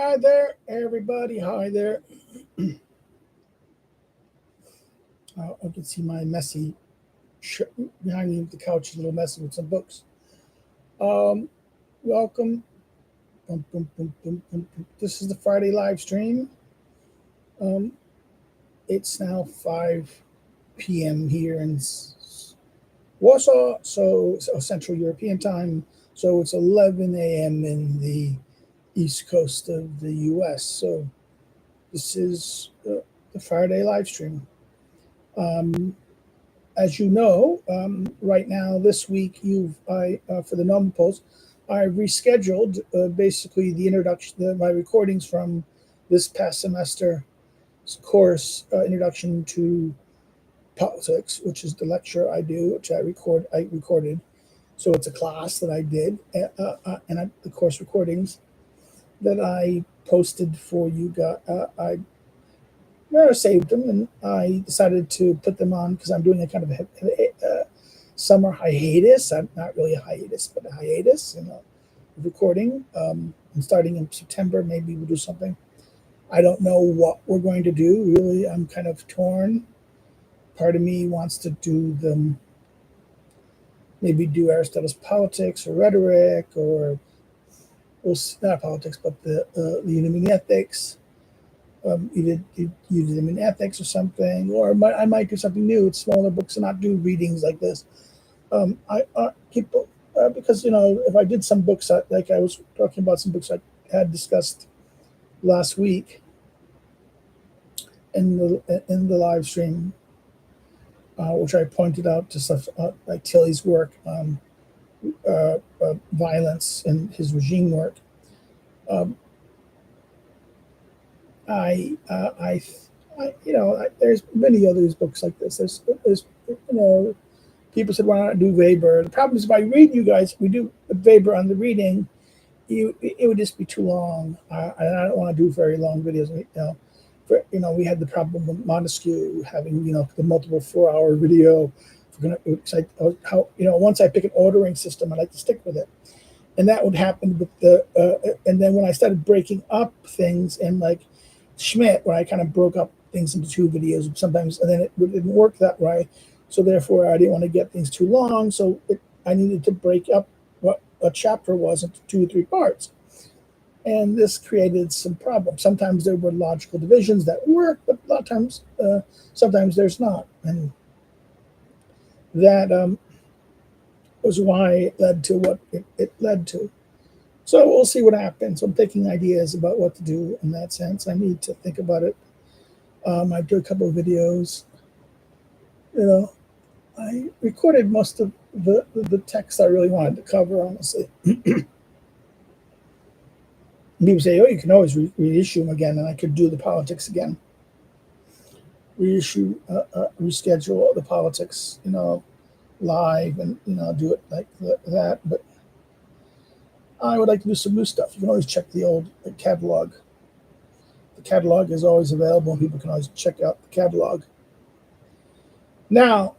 Hi there, everybody. Hi there. I can see my messy shirt behind me. The couch is a little messy with some books. Um, Welcome. Boom, boom, boom, boom, boom, boom. This is the Friday live stream. Um, it's now 5 p.m. here in Warsaw, so Central European time. So it's 11 a.m. in the East Coast of the U.S. So this is the Friday live stream. Um, as you know, right now this week for the normal post, I rescheduled basically the introduction, my recordings from this past semester course, Introduction to Politics, which is the lecture I do, which I recorded. So it's a class that I did, the course recordings that I posted for you guys. I saved them, and I decided to put them on because I'm doing a kind of summer hiatus. I'm not really a hiatus, but a hiatus, recording. And starting in September, maybe we'll do something. I don't know what we're going to do. Really, I'm kind of torn. Part of me wants to maybe do Aristotle's Politics or Rhetoric, or not politics, but the Unity Ethics. Either use them in ethics or something, or I might do something new. It's smaller books and not do readings like this. I people because if I did some books like I was talking about some books I had discussed last week in the live stream, which I pointed out to stuff like Tilly's work on violence and his regime work. There's many others books like this. There's people said, why not do Weber? The problem is if I read you guys, we do Weber on the reading, it would just be too long. I don't want to do very long videos. We had the problem with Montesquieu having the multiple 4-hour video. Once I pick an ordering system, I like to stick with it, and that would happen with and then when I started breaking up things and like Schmidt, where I kind of broke up things into 2 videos sometimes, and then it didn't work that way. So therefore, I didn't want to get things too long. So I needed to break up what a chapter was into 2 or 3 parts. And this created some problems. Sometimes there were logical divisions that work, but a lot of times, sometimes there's not. And that was why it led to what it led to. So we'll see what happens. I'm taking ideas about what to do in that sense. I need to think about it. I do a couple of videos. I recorded most of the text I really wanted to cover, honestly. People say, oh, you can always reissue them again, and I could do the politics again. Reschedule the politics, live, and, do it like that. But I would like to do some new stuff. You can always check the old catalog. The catalog is always available, and people can always check out the catalog. Now,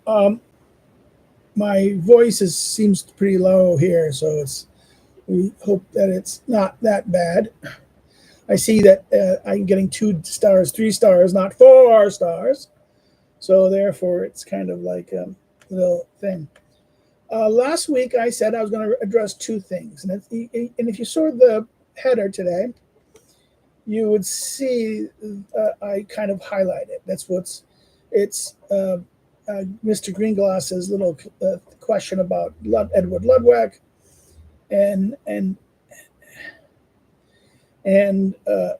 my voice seems pretty low here, so we hope that it's not that bad. I see that I'm getting 2 stars, 3 stars, not 4 stars. So therefore, it's kind of like a little thing. Last week, I said I was going to address 2 things. And if you saw the header today, you would see I kind of highlighted. It's Mr. Greenglass's little question about Edward Luttwack and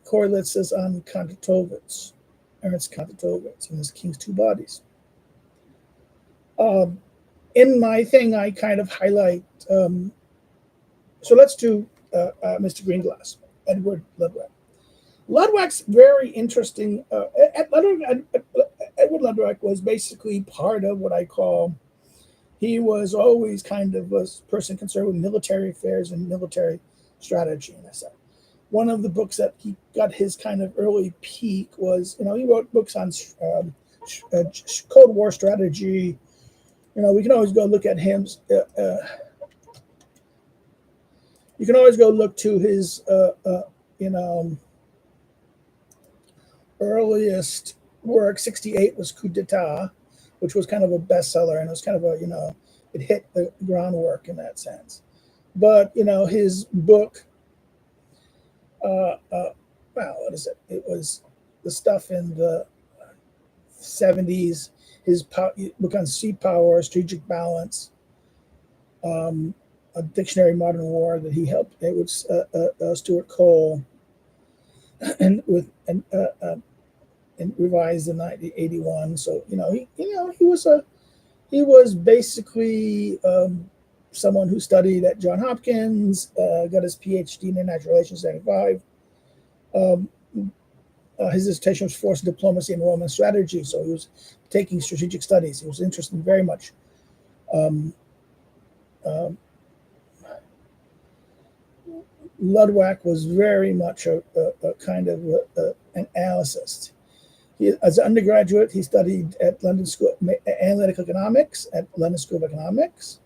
Corlitz's on Kontotovitz, Ernst Kontotovitz, and his King's Two Bodies. In my thing, I kind of highlight. So let's do Mr. Greenglass, Edward Luttwack. Luttwack's very interesting. Edward Luttwack was basically part of what I call. He was always kind of a person concerned with military affairs and military strategy. And I said, one of the books that he got his kind of early peak was, he wrote books on Cold War strategy. We can always go look at him. You can always go look to his, earliest work, 68, was Coup d'etat, which was kind of a bestseller, and it was kind of a, it hit the groundwork in that sense. But, his book, well, what is it? It was the stuff in the 70s, his book on sea power, strategic balance, a dictionary of modern war that he helped. It was Stuart Cole, and revised in 1981. So he was basically someone who studied at Johns Hopkins, got his PhD in international relations in 1995. His dissertation was forced diplomacy and Roman strategy. So he was taking strategic studies. He was interested very much. Luttwack was very much a kind of an analyst. As an undergraduate, he studied at London School Analytical Economics at London School of Economics.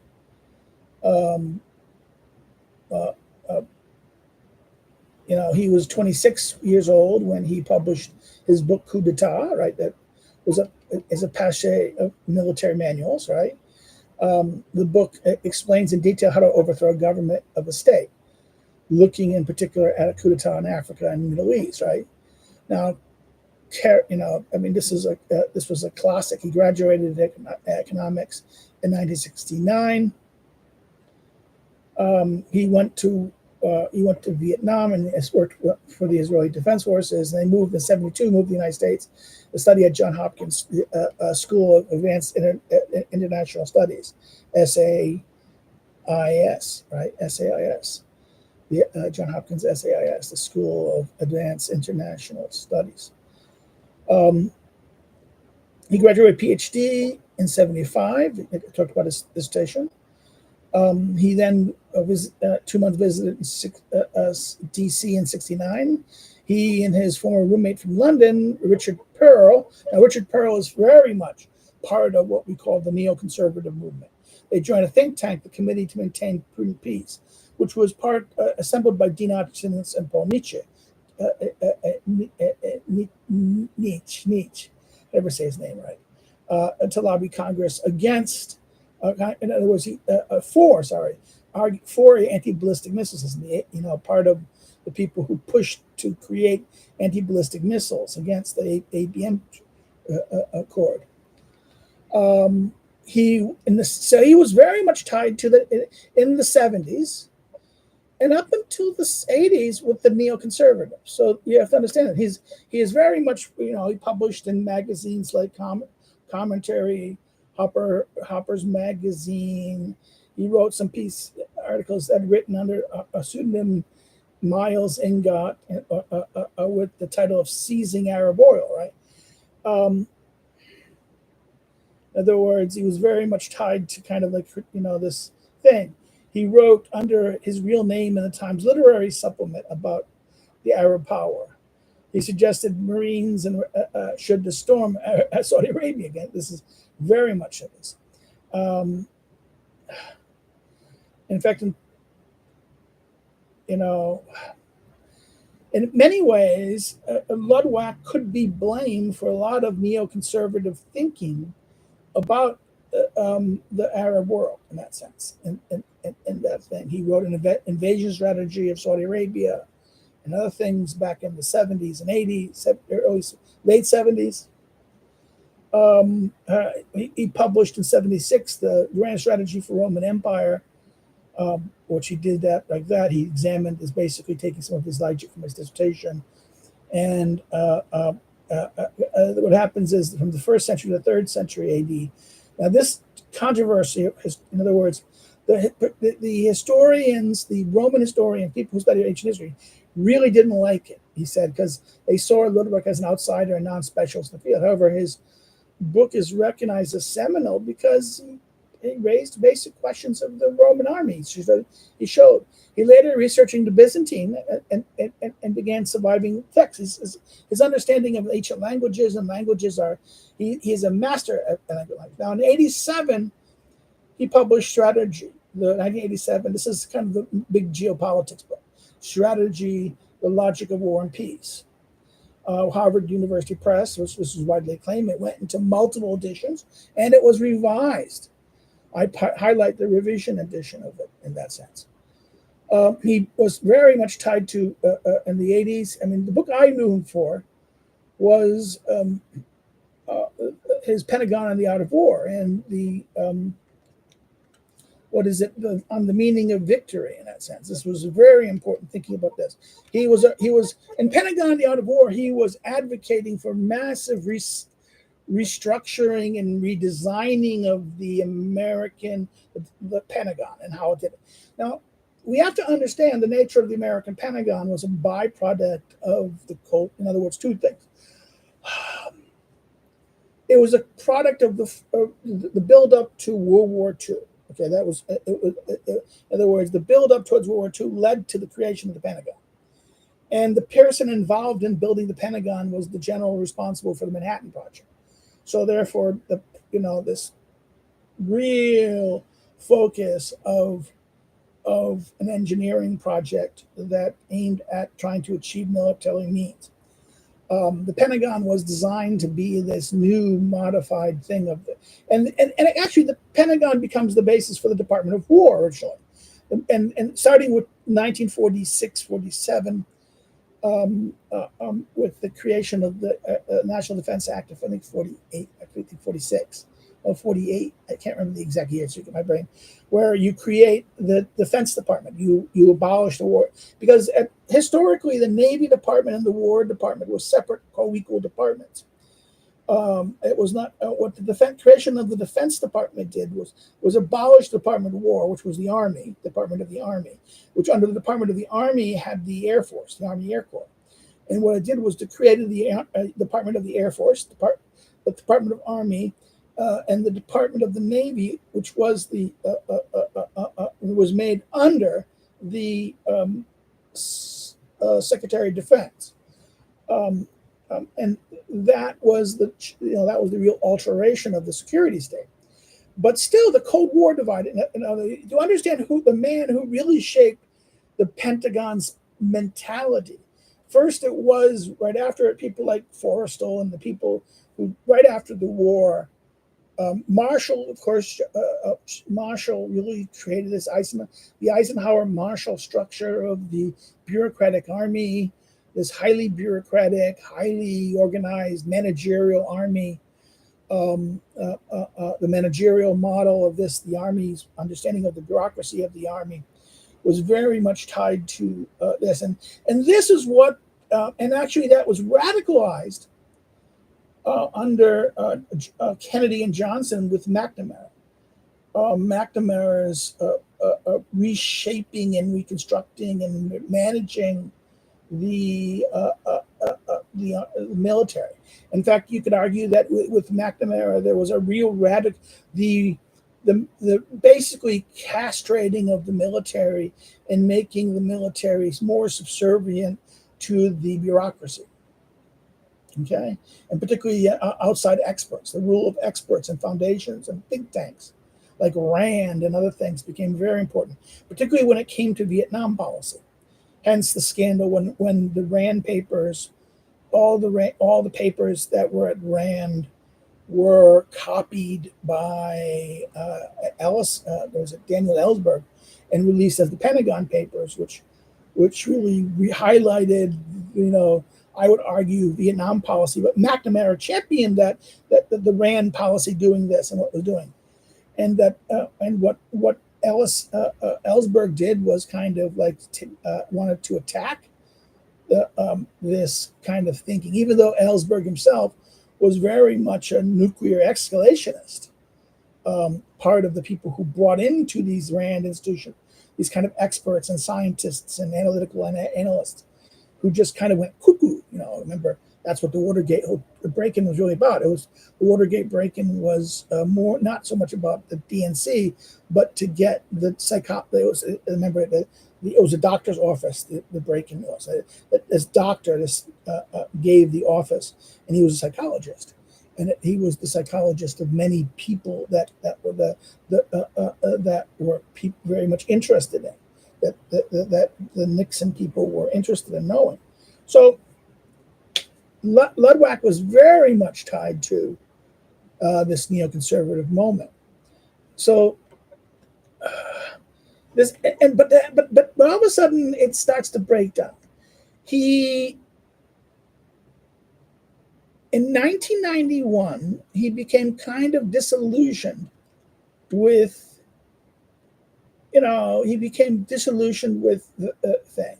He was 26 years old when he published his book Coup d'etat, right? That was a paché of military manuals, right? The book explains in detail how to overthrow a government of a state, looking in particular at a coup d'etat in Africa and the Middle East, right? Now, this was a classic. He graduated in economics in 1969. He went to Vietnam and worked for the Israeli Defense Forces. And they moved in '72, moved to the United States to study at Johns Hopkins School of Advanced International Studies, SAIS, right? SAIS, the Johns Hopkins SAIS, the School of Advanced International Studies. He graduated PhD in '75. I talked about his dissertation. He then was 2-month visit in DC in '69. He and his former roommate from London, Richard Pearl. Now, Richard Pearl is very much part of what we call the neoconservative movement. They joined a think tank, the Committee to Maintain Prudent Peace, which was assembled by Dean Acheson and Paul Nietzsche. Nietzsche, never say his name right, to lobby Congress against. In other words, for anti-ballistic missile system. Part of the people who pushed to create anti-ballistic missiles against the ABM Accord. So he was very much tied to in the 70s and up until the 80s with the neoconservatives. So you have to understand that he is very much, he published in magazines like Commentary, Hopper's Magazine. He wrote some articles that written under a pseudonym, Miles Ingot, with the title of Seizing Arab Oil, right? In other words, he was very much tied to kind of like, this thing. He wrote under his real name in the Times Literary Supplement about the Arab power. He suggested Marines should storm Saudi Arabia again. This is very much of this. In fact, in many ways, Luttwack could be blamed for a lot of neoconservative thinking about the Arab world in that sense. In that thing, he wrote an invasion strategy of Saudi Arabia and other things back in the 70s and 80s, late 70s. He published in '76 the Grand Strategy for Roman Empire, which he did that. He examined is basically taking some of his logic from his dissertation. And what happens is from the 1st century to the 3rd century AD. Now, this controversy, in other words, the historians, the Roman historian, people who study ancient history, really didn't like it, he said, because they saw Luttwack as an outsider and non-specialist in the field. However, his book is recognized as seminal because he raised basic questions of the Roman army. He showed. He later researching the Byzantine and began surviving texts. His understanding of ancient languages and languages he is a master at language. Now in '87, he published Strategy. The 1987. This is kind of the big geopolitics book. Strategy: The Logic of War and Peace. Harvard University Press, which this is widely acclaimed. It went into multiple editions, and it was revised. I highlight the revision edition of it in that sense. He was very much tied to, in the 80s, I mean, the book I knew him for was his Pentagon and the Art of War, and the on the meaning of victory in that sense. This was very important thinking about this. He was in Pentagon and the Art of War, he was advocating for massive restructuring and redesigning of the Pentagon and how it did it. Now, we have to understand the nature of the American Pentagon was a byproduct of the Cold. In other words, two things. It was a product of the build-up to World War II. Okay, that was, in other words, the build-up towards World War II led to the creation of the Pentagon. And the person involved in building the Pentagon was the general responsible for the Manhattan Project. So therefore, this real focus of an engineering project that aimed at trying to achieve military means. The Pentagon was designed to be this new modified thing and actually the Pentagon becomes the basis for the Department of War originally. And starting with 1946, 47, with the creation of the National Defense Act of, I think, 48, I think 46, or 48, I can't remember the exact year, so you get my brain, where you create the Defense Department. You abolish the war. Because historically, the Navy Department and the War Department were separate, co-equal departments. It was not, what the creation of the Defense Department did was abolish the Department of War, which was the Army, Department of the Army, which under the Department of the Army had the Air Force, the Army Air Corps. And what it did was to create the Department of the Air Force, the Department of Army, and the Department of the Navy, which was was made under the Secretary of Defense. And that was the real alteration of the security state. But still, the Cold War divided. To understand who the man who really shaped the Pentagon's mentality. First, it was right after it, people like Forrestal and the people who, right after the war, Marshall, of course, Marshall really created the Eisenhower-Marshall structure of the bureaucratic army, this highly bureaucratic, highly organized managerial army. The managerial model of this, the Army's understanding of the bureaucracy of the Army, was very much tied to this. And this is what, and actually that was radicalized under Kennedy and Johnson with McNamara. McNamara's reshaping and reconstructing and managing the military. In fact, you could argue that with McNamara, there was a real radical, the basically castrating of the military and making the militaries more subservient to the bureaucracy. Okay, and particularly outside experts, the rule of experts and foundations and think tanks like Rand and other things became very important, particularly when it came to Vietnam policy. Hence the scandal when the Rand papers, all the papers that were at Rand were copied by Daniel Ellsberg and released as the Pentagon Papers, which really highlighted, I would argue, Vietnam policy. But McNamara championed that the Rand policy doing this and what it was doing, and that and what Ellsberg did was kind of like wanted to attack this kind of thinking, even though Ellsberg himself was very much a nuclear escalationist, part of the people who brought into these Rand institutions, these kind of experts and scientists and analytical analysts who just kind of went cuckoo. Remember, that's what the Watergate break-in was really about. The Watergate break-in was more, not so much about the DNC, but to get the remember, it was a doctor's office, the break-in was. This doctor gave the office, and he was a psychologist. And he was the psychologist of many people that were very much interested in, that the Nixon people were interested in knowing. So Luttwack was very much tied to this neoconservative moment. So this, and but all of a sudden it starts to break down. He In 1991 he became kind of disillusioned with the thing.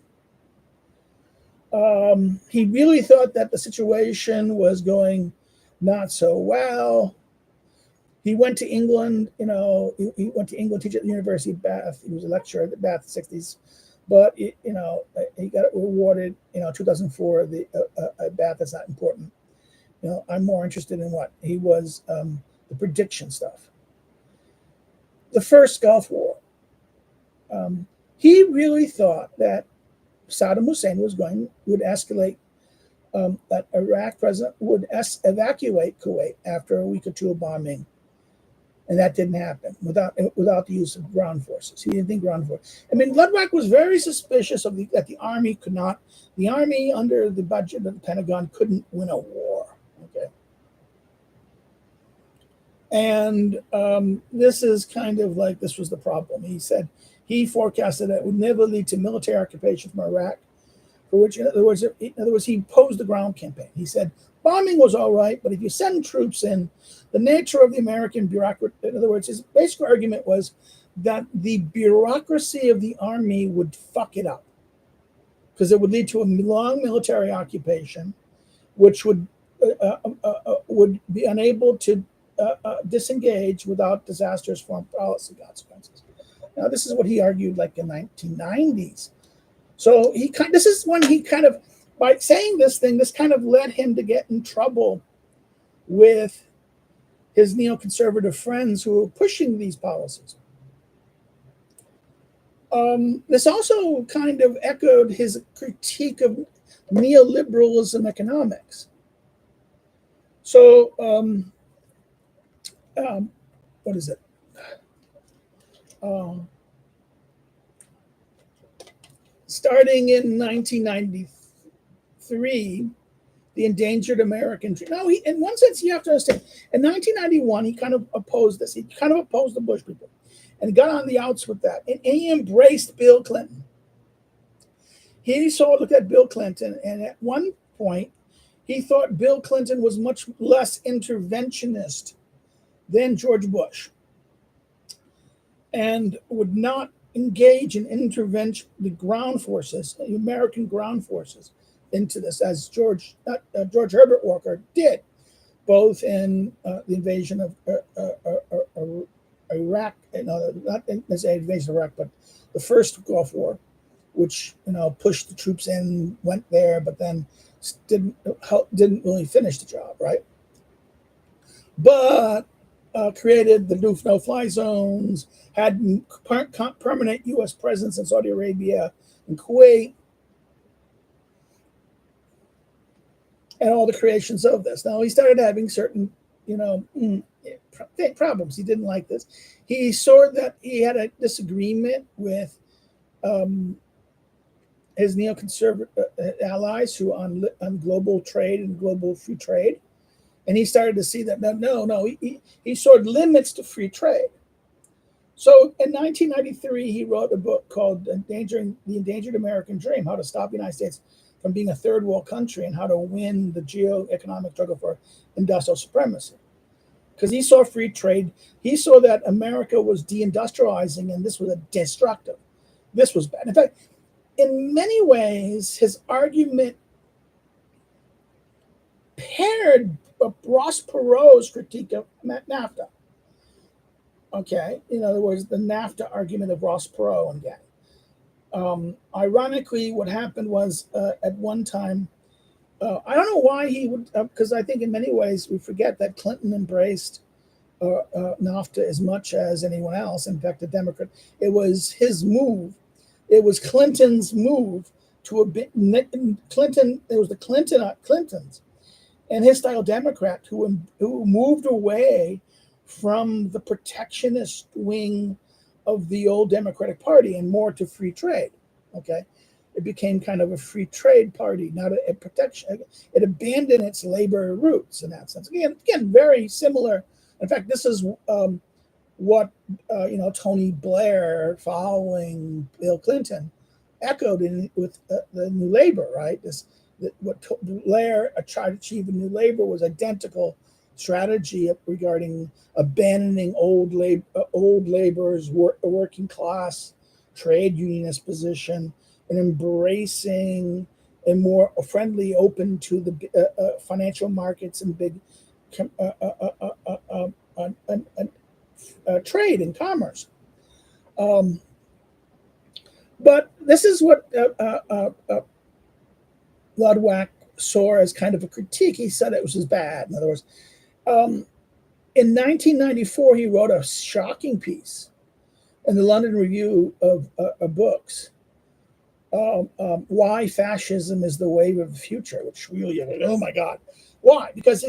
He really thought that the situation was going not so well. He went to England, he went to England to teach at the University of Bath. He was a lecturer at Bath in the 60s, but, he got rewarded, 2004, Bath is not important. I'm more interested in what he was, the prediction stuff. The first Gulf War. He really thought that Saddam Hussein would escalate, that Iraq president would evacuate Kuwait after a week or two of bombing. And that didn't happen without the use of ground forces. He didn't think ground forces. I mean, Luttwack was very suspicious that the army under the budget of the Pentagon couldn't win a war. Okay. And this is kind of like, this was the problem. He said he forecasted that it would never lead to military occupation from Iraq, for which, in other words, he opposed the ground campaign. He said bombing was all right, but if you send troops in, the nature of the American bureaucracy, in other words, his basic argument was that the bureaucracy of the army would fuck it up because it would lead to a long military occupation, which would be unable to disengage without disastrous foreign policy consequences. Now, this is what he argued like in the 1990s. So this is when he kind of, by saying this thing, this kind of led him to get in trouble with his neoconservative friends who were pushing these policies. This also kind of echoed his critique of neoliberalism economics. So, what is it? Starting in 1993, the endangered American dream. Now, in one sense, you have to understand, in 1991, he kind of opposed this. He kind of opposed the Bush people and got on the outs with that. And he embraced Bill Clinton. He looked at Bill Clinton, and at one point, he thought Bill Clinton was much less interventionist than George Bush and would not engage in intervention, the ground forces, the American ground forces, into this, as George Herbert Walker did, both in the invasion of Iraq, not necessarily invasion of Iraq, but the first Gulf War, which pushed the troops in, went there, but then didn't really finish the job, right? But created the no-fly zones, had permanent U.S. presence in Saudi Arabia and Kuwait, and all the creations of this. Now, he started having certain, problems. He didn't like this. He saw that he had a disagreement with his neoconservative allies who on global trade and global free trade. And he started to see that, he saw limits to free trade. So in 1993, he wrote a book called The Endangered American Dream, How to Stop the United States from being a third world country and how to win the geo-economic struggle for industrial supremacy. Because he saw free trade. He saw that America was deindustrializing, and this was a destructive. This was bad. In fact, in many ways, his argument paired Ross Perot's critique of NAFTA. Okay, in other words, the NAFTA argument of Ross Perot and gang. Ironically, what happened was at one time, I don't know why he would, because I think in many ways we forget that Clinton embraced NAFTA as much as anyone else. In fact, a Democrat, it was his move. It was Clinton's move to a bit. Clinton, it was the Clintons and his style Democrat who moved away from the protectionist wing of the old Democratic Party and more to free trade. Okay. it became kind of a free trade party, not a protection. It abandoned its labor roots in that sense. Again, very similar. In fact, this is what Tony Blair, following Bill Clinton, echoed with the New Labor. Right, what Blair tried to achieve in New Labor was identical strategy regarding abandoning old laborers, working class, trade unionist position, and embracing a more friendly, open to the financial markets and big trade and commerce. But this is what Luttwack saw as kind of a critique. He said it was as bad. In other words, in 1994, he wrote a shocking piece in the London Review of Books, why fascism is the wave of the future, which really, oh my God. Why? Because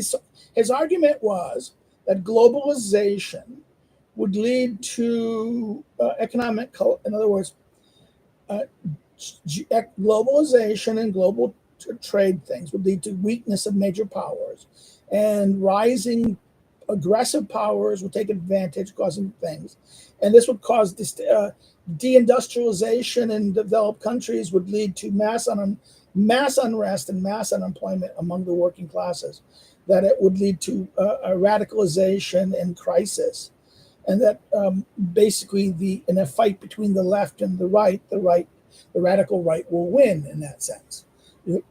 his argument was that globalization would lead to economic, in other words, globalization and global trade things would lead to weakness of major powers, and rising aggressive powers would take advantage, causing things. And this would cause this deindustrialization in developed countries would lead to mass unrest and mass unemployment among the working classes, that it would lead to a radicalization and crisis. And that basically in a fight between the left and the radical right will win in that sense. And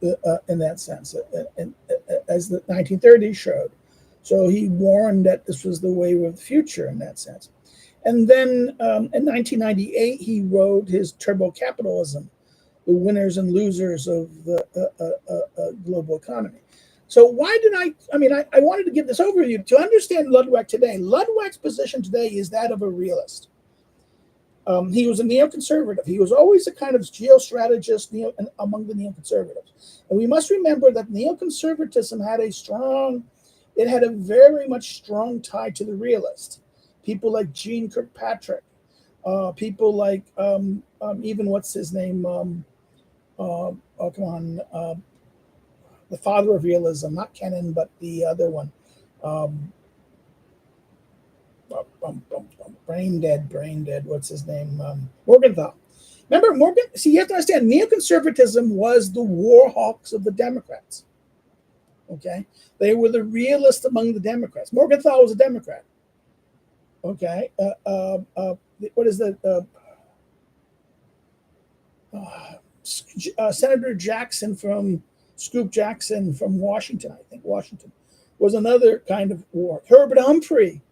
as the 1930s showed. So he warned that this was the wave of the future in that sense. And then in 1998, he wrote his Turbo Capitalism, the winners and losers of the global economy. So why did I wanted to give this overview to understand Luttwack today. Luttwack's position today is that of a realist. He was a neoconservative. He was always a kind of geostrategist among the neoconservatives. And we must remember that neoconservatism had a very much strong tie to the realist. People like Jeane Kirkpatrick, people like even what's his name? The father of realism, not Kennan, but the other one. Brain dead. What's his name? Morgenthau. Remember Morgan? See, you have to understand, neoconservatism was the war hawks of the Democrats. Okay, they were the realists among the Democrats. Morgenthau was a Democrat. Okay, what is the Senator Jackson from Scoop Jackson from Washington? I think Washington was another kind of war. Herbert Humphrey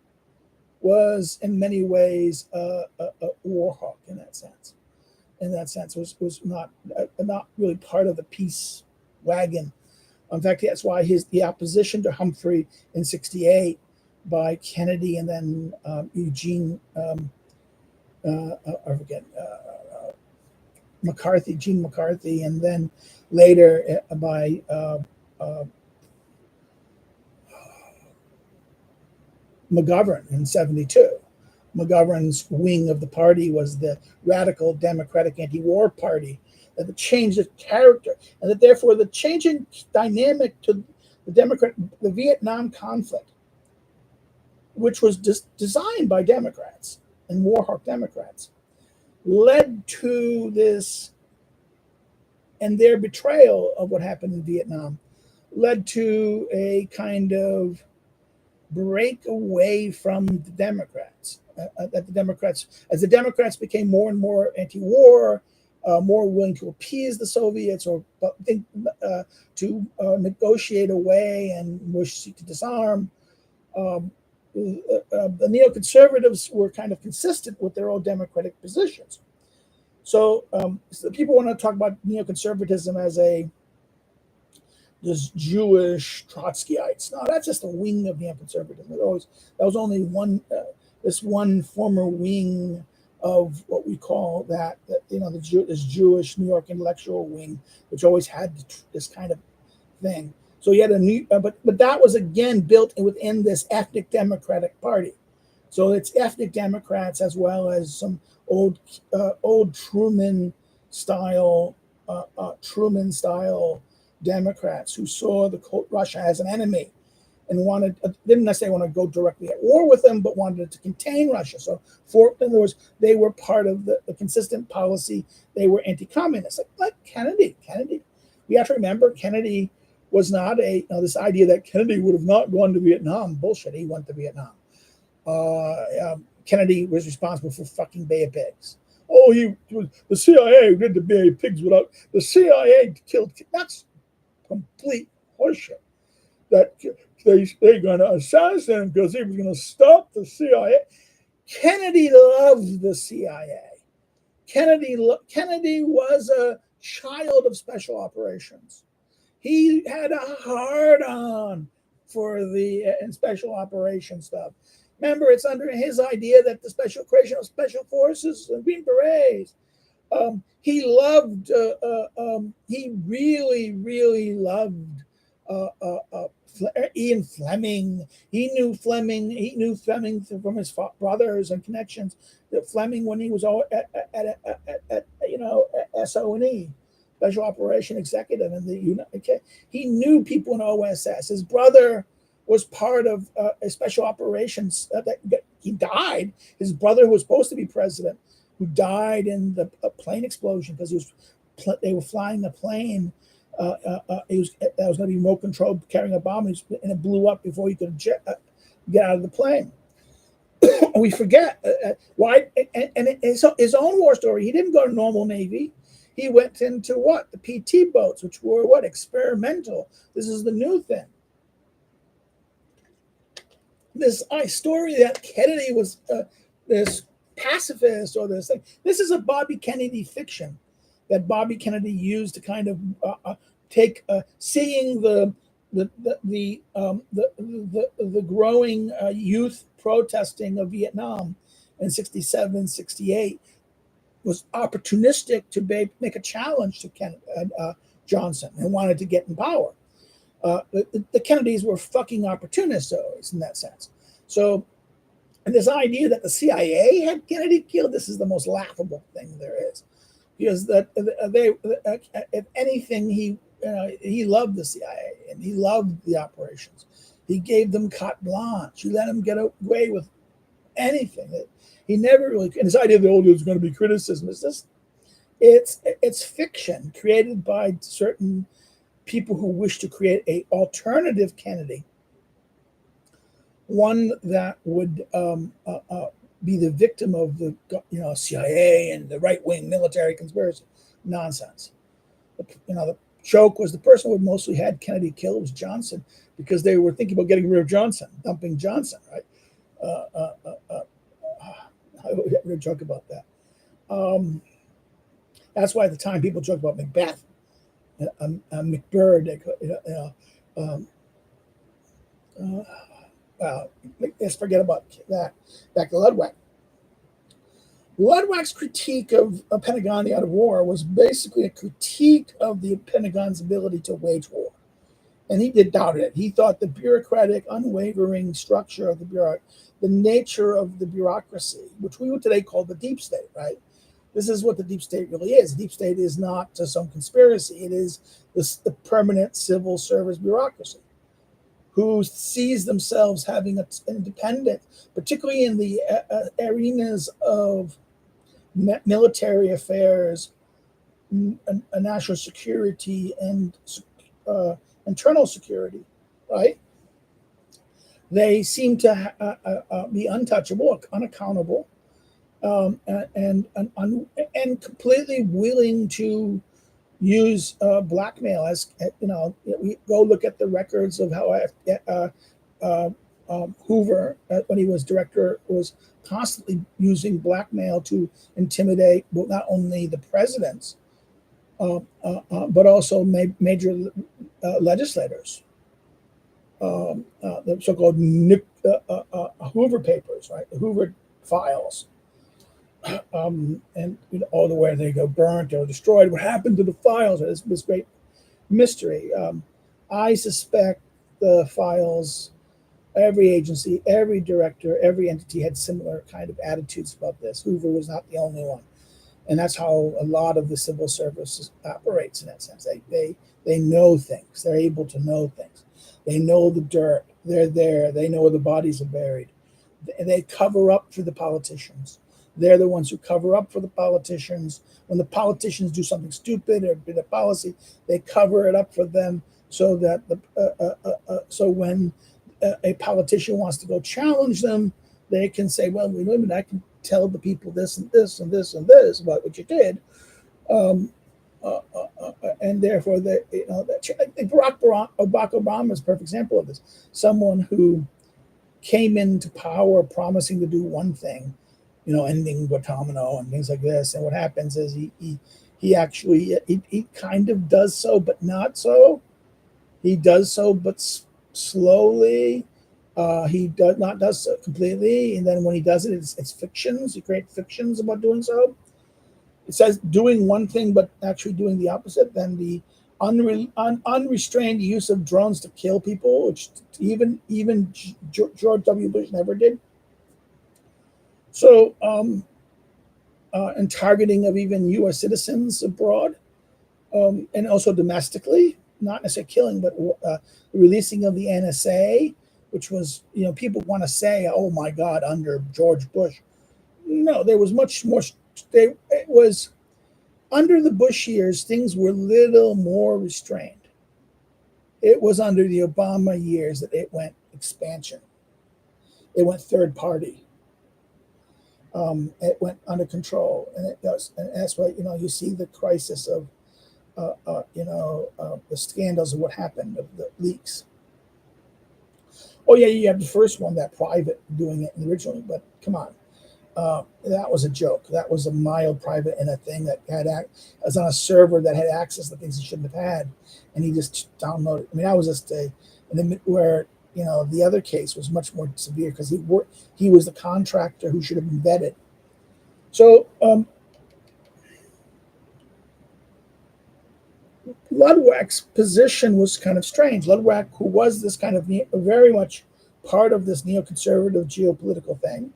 was in many ways a war hawk in that sense. Was not really part of the peace wagon. In fact, that's why the opposition to Humphrey in '68 by Kennedy and then Gene McCarthy, and then later by McGovern in '72. McGovern's wing of the party was the radical Democratic anti-war party, that changed its character, and that therefore the changing dynamic to the Vietnam conflict, which was designed by Democrats and war hawk Democrats, led to this, and their betrayal of what happened in Vietnam led to a kind of break away from the Democrats. As the Democrats became more and more anti-war, more willing to appease the Soviets or to negotiate away and seek to disarm, the neoconservatives were kind of consistent with their old democratic positions. So people want to talk about neoconservatism as this Jewish Trotskyites. No, that's just a wing of neoconservatism. That was only this one former wing of what we call this Jewish New York intellectual wing, which always had this kind of thing. So you had but that was again built within this ethnic Democratic Party. So it's ethnic Democrats as well as some old Truman style Truman-style Democrats who saw Russia as an enemy and didn't necessarily want to go directly at war with them, but wanted to contain Russia. So, in other words, they were part of the consistent policy. They were anti-communist. Like Kennedy. We have to remember Kennedy was not this idea that Kennedy would have not gone to Vietnam. Bullshit. He went to Vietnam. Kennedy was responsible for fucking Bay of Pigs. Oh, the CIA did the Bay of Pigs without the CIA killed. That's complete horseshit. That they're going to assassinate him because he was going to stop the CIA. Kennedy loved the CIA. Kennedy was a child of special operations. He had a hard-on for the special operations stuff. Remember, it's under his idea that the creation of special forces and Green Berets. He loved. He really loved Ian Fleming. He knew Fleming. He knew Fleming from his brothers and connections. That Fleming, when he was at SO&E, Special Operation Executive, in he knew people in OSS. His brother was part of a special operations he died. His brother, who was supposed to be president, who died in the plane explosion because they were flying the plane. That was going to be remote controlled, carrying a bomb, and it blew up before he could get out of the plane. We forget why. And his own war story. He didn't go to normal Navy. He went into the PT boats, which were experimental. This is the new thing. This story that Kennedy was this pacifist or this thing. This is a Bobby Kennedy fiction that Bobby Kennedy used to kind of take seeing the growing youth protesting of Vietnam in 67, 68 was opportunistic to make a challenge to Johnson and wanted to get in power. The Kennedys were fucking opportunists always in that sense. So, and this idea that the CIA had Kennedy killed, this is the most laughable thing there is. Because if anything, he loved the CIA and he loved the operations. He gave them carte blanche. He let them get away with anything. He never really. And his idea that there's going to be criticism is this. It's fiction created by certain people who wish to create an alternative Kennedy, one that would be the victim of the CIA and the right-wing military conspiracy nonsense. The joke was the person who mostly had Kennedy killed was Johnson, because they were thinking about getting rid of Johnson, dumping Johnson, right? I would joke about that. That's why at the time people joke about Macbeth, McBird. Let's forget about that. Back to Luttwack. Luttwack's critique of a Pentagon, the art of war, was basically a critique of the Pentagon's ability to wage war. And he doubted it. He thought the bureaucratic, unwavering structure of the bureau, the nature of the bureaucracy, which we would today call the deep state, right? This is what the deep state really is. The deep state is not just some conspiracy. It is the permanent civil service bureaucracy who sees themselves having an independent, particularly in the arenas of military affairs, national security, and internal security, right? They seem to be untouchable, unaccountable, and completely willing to use blackmail. As we go look at the records of how Hoover, when he was director, was constantly using blackmail to intimidate not only the presidents, but also major legislators. The so-called Hoover papers, right? The Hoover files. And all the way they go burnt or destroyed. What happened to the files? This great mystery. I suspect the files, every agency, every director, every entity had similar kind of attitudes about this. Hoover was not the only one. And that's how a lot of the civil service operates in that sense. They know things. They're able to know things. They know the dirt. They're there. They know where the bodies are buried. They cover up for the politicians. They're the ones who cover up for the politicians. When the politicians do something stupid or bit of policy, they cover it up for them so that so when a politician wants to go challenge them, they can say, "Well, wait a minute, I can tell the people this and this and this and this about what you did," and therefore, Barack Obama is a perfect example of this. Someone who came into power promising to do one thing, ending Guantanamo and things like this. And what happens is he actually he kind of does so, but not so. He does so, but slowly. He does so completely, and then when he does it, it's fictions. He creates fictions about doing so. It says doing one thing, but actually doing the opposite. Then the unrestrained use of drones to kill people, which even George W. Bush never did. So, and targeting of even U.S. citizens abroad, and also domestically, not necessarily killing, but the releasing of the NSA, which was, people want to say, oh my God, under George Bush. No, there was much more. It was under the Bush years, things were a little more restrained. It was under the Obama years that it went expansion. It went third party. It went under control, and it does. And that's why you see the crisis of the scandals of what happened, of the leaks. Oh yeah, you have the first one, that private doing it originally, but come on. That was a joke. That was a mild private in a thing that was on a server that had access to things he shouldn't have had, and he just downloaded. I mean, that was just where the other case was much more severe because he was the contractor who should have been vetted. So Luttwack's position was kind of strange. Luttwack, who was this kind of very much part of this neoconservative geopolitical thing,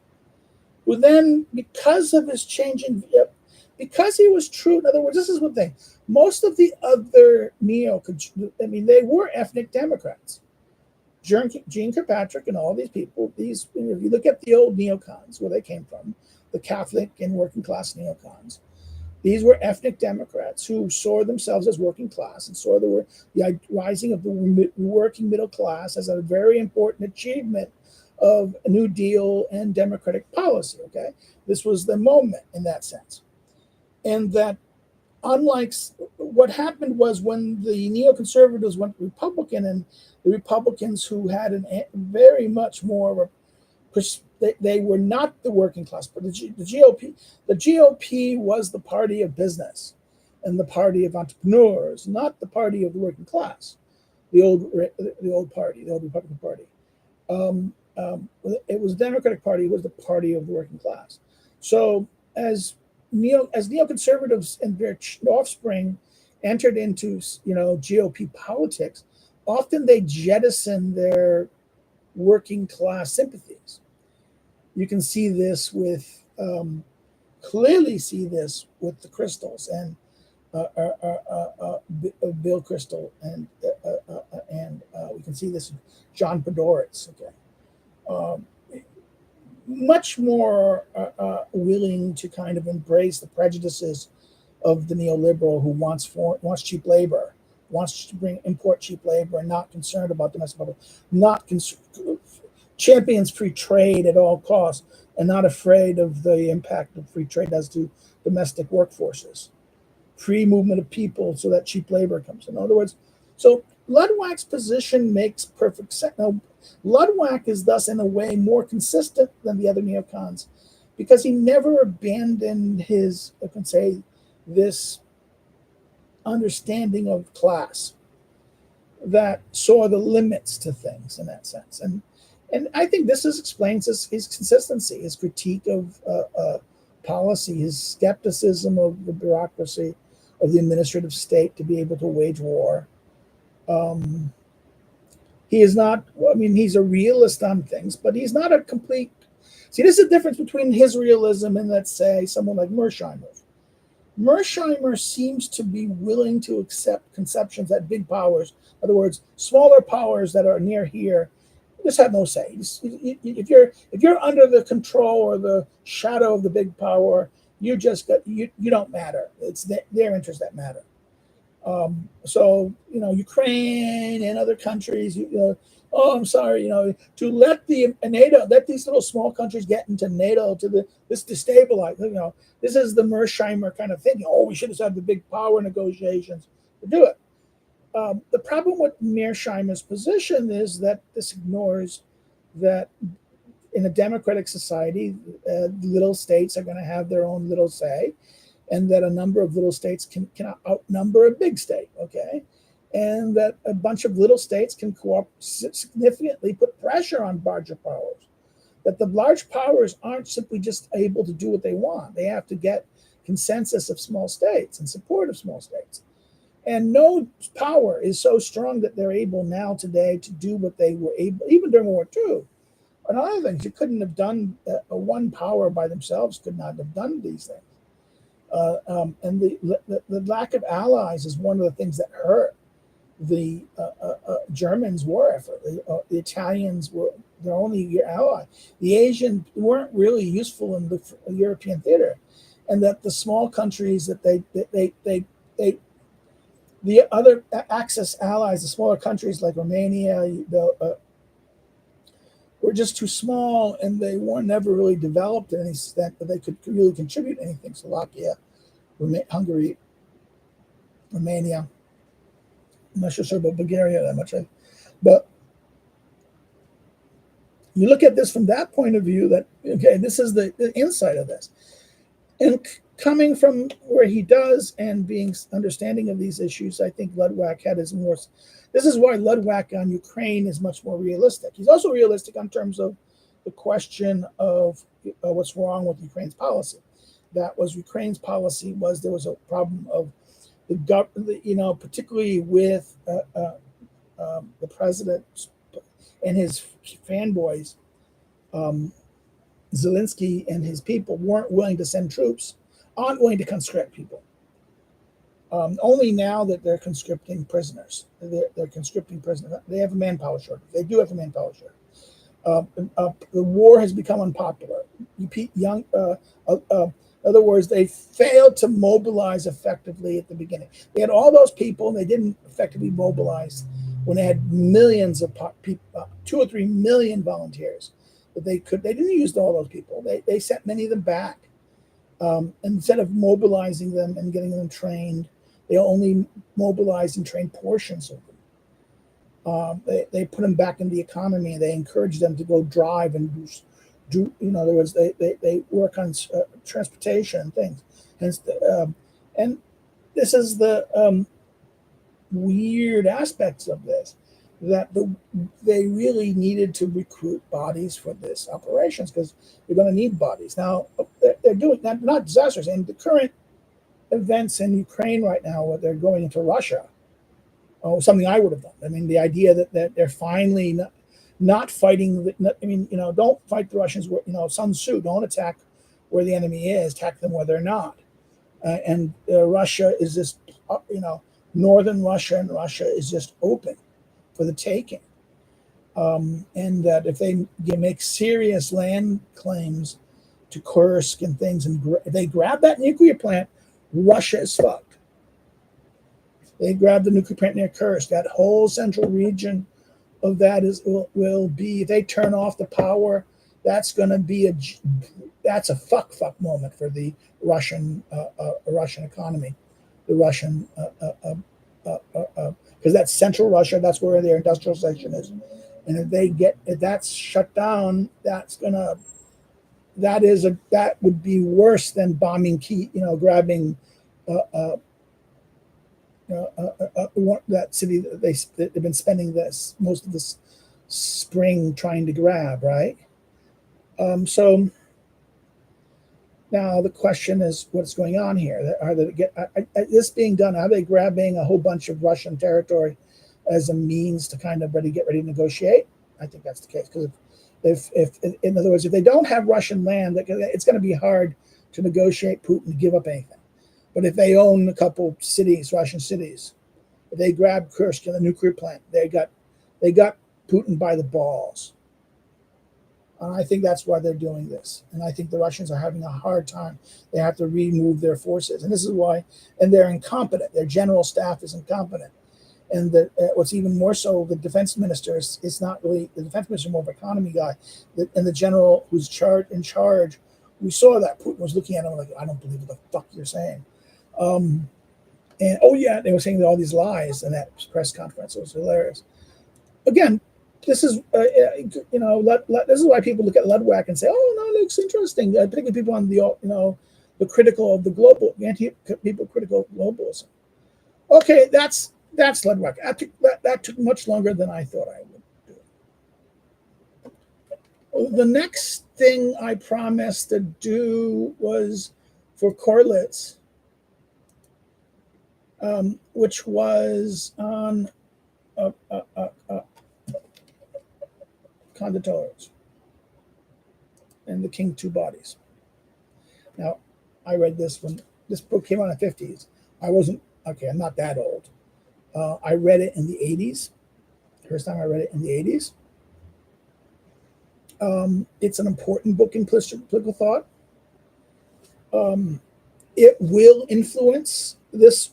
who then, because of his changing, because he was true, in other words, this is one thing, most of the other they were ethnic Democrats. Gene Kirkpatrick and all these people, if you look at the old neocons, where they came from, the Catholic and working class neocons, these were ethnic Democrats who saw themselves as working class and saw the rising of the working middle class as a very important achievement of a New Deal and democratic policy. Okay, this was the moment in that sense, and that unlike what happened was when the neoconservatives went Republican, and the Republicans who had very much more they were not the working class, but the GOP was the party of business and the party of entrepreneurs, not the party of the working class. The old party, the old Republican Party. It was the Democratic Party. It was the party of the working class. So as neoconservatives and their offspring entered into GOP politics, often they jettison their working class sympathies. You can see this clearly see this with the Crystals and Bill Kristol, and we can see this with John Podhoretz. Okay, much more willing to kind of embrace the prejudices of the neoliberal who wants cheap labor, wants to import cheap labor, and not concerned about domestic public, champions free trade at all costs, and not afraid of the impact that free trade has to domestic workforces. Free movement of people so that cheap labor comes. In other words, so Luttwack's position makes perfect sense. Now, Luttwack is thus, in a way, more consistent than the other neocons because he never abandoned his, I can say, this understanding of class that saw the limits to things in that sense. And I think this explains his consistency, his critique of policy, his skepticism of the bureaucracy, of the administrative state to be able to wage war. He is not, he's a realist on things, but he's not a complete. See, this is the difference between his realism and, let's say, someone like Mersheimer. Mersheimer seems to be willing to accept conceptions that big powers, in other words, smaller powers that are near here, just have no say. If you're under the control or the shadow of the big power, you don't matter. It's their interests that matter. So Ukraine and other countries, oh, I'm sorry, to let the NATO, let these little small countries get into NATO this destabilize, this is the Mersheimer kind of thing. Oh, we should have had the big power negotiations to do it. The problem with Mearsheimer's position is that this ignores that in a democratic society, little states are going to have their own little say, and that a number of little states can outnumber a big state, okay? And that a bunch of little states can significantly put pressure on larger powers. That the large powers aren't simply just able to do what they want. They have to get consensus of small states and support of small states. And no power is so strong that they're able now today to do what they were able, even during World War II. And other things, you couldn't have done, one power by themselves could not have done these things. And the lack of allies is one of the things that hurt the Germans' war effort. The Italians were their only ally. The Asians weren't really useful in the European theater, and that the small countries that the other Axis allies, the smaller countries like Romania, were just too small, and they were never really developed to any extent that they could really contribute anything. Slovakia, Hungary, Romania. I'm not sure about Bulgaria that much, but you look at this from that point of view. That okay, this is the insight of this, and coming from where he does and being understanding of these issues, I think Luttwack had his more. This is why Luttwack on Ukraine is much more realistic. He's also realistic in terms of the question of what's wrong with Ukraine's policy. That was Ukraine's policy was there was a problem of the government, particularly with the president and his fanboys. Zelensky and his people weren't willing to send troops, aren't willing to conscript people. Only now that they're conscripting prisoners. They're conscripting prisoners. They have a manpower shortage. They do have a manpower shortage. The war has become unpopular. In other words, they failed to mobilize effectively at the beginning. They had all those people, and they didn't effectively mobilize when they had millions of people, 2 or 3 million volunteers. But they didn't use all those people. They sent many of them back. Instead of mobilizing them and getting them trained, they only mobilized and trained portions of them. They put them back in the economy. They encouraged them to go drive and do in other words, they work on transportation and things. And this is the weird aspects of this, that they really needed to recruit bodies for this operations because they're going to need bodies. Now, they're doing not disasters. And the current events in Ukraine right now, where they're going into Russia, something I would have done. I mean, the idea that they're finally not fighting. Don't fight the Russians. Sun Tzu, don't attack where the enemy is. Attack them where they're not. And Russia is just, northern Russia and Russia is just open for the taking. And that if they make serious land claims to Kursk and things, and if they grab that nuclear plant, Russia is fucked. They grab the nuclear plant near Kursk. That whole central region of that will be, if they turn off the power, that's going to be a fuck moment for the Russian economy, the Russian because that's central Russia. That's where their industrialization is, and if that's shut down, that would be worse than bombing grabbing that city that they've been spending most of this spring trying to grab, right? So now the question is, what's going on here? This being done? Are they grabbing a whole bunch of Russian territory as a means to kind of get ready to negotiate? I think that's the case, because if in other words, if they don't have Russian land, it's going to be hard to negotiate Putin to give up anything. But if they own a couple cities, Russian cities, if they grab Kursk and the nuclear plant, they got Putin by the balls. And I think that's why they're doing this. And I think the Russians are having a hard time. They have to remove their forces. And this is why, and they're incompetent. Their general staff is incompetent. And what's even more so, the defense minister is not really, the defense minister is more of an economy guy. And the general who's in charge, we saw that Putin was looking at him like, I don't believe what the fuck you're saying. And oh yeah, they were saying all these lies in that press conference. It was hilarious. Again, this is this is why people look at Luttwack and say, "Oh no, it looks interesting." Particularly people on the critical of the global people critical of globalism. Okay, that's Luttwack. That took much longer than I thought I would do. The next thing I promised to do was for Corlitz, which was on conductors and the King Two Bodies. Now, I read this when this book came out in the 50s. I'm not that old. I read it in the 80s. First time I read it in the 80s. It's an important book in political thought. It will influence, Kantorovic's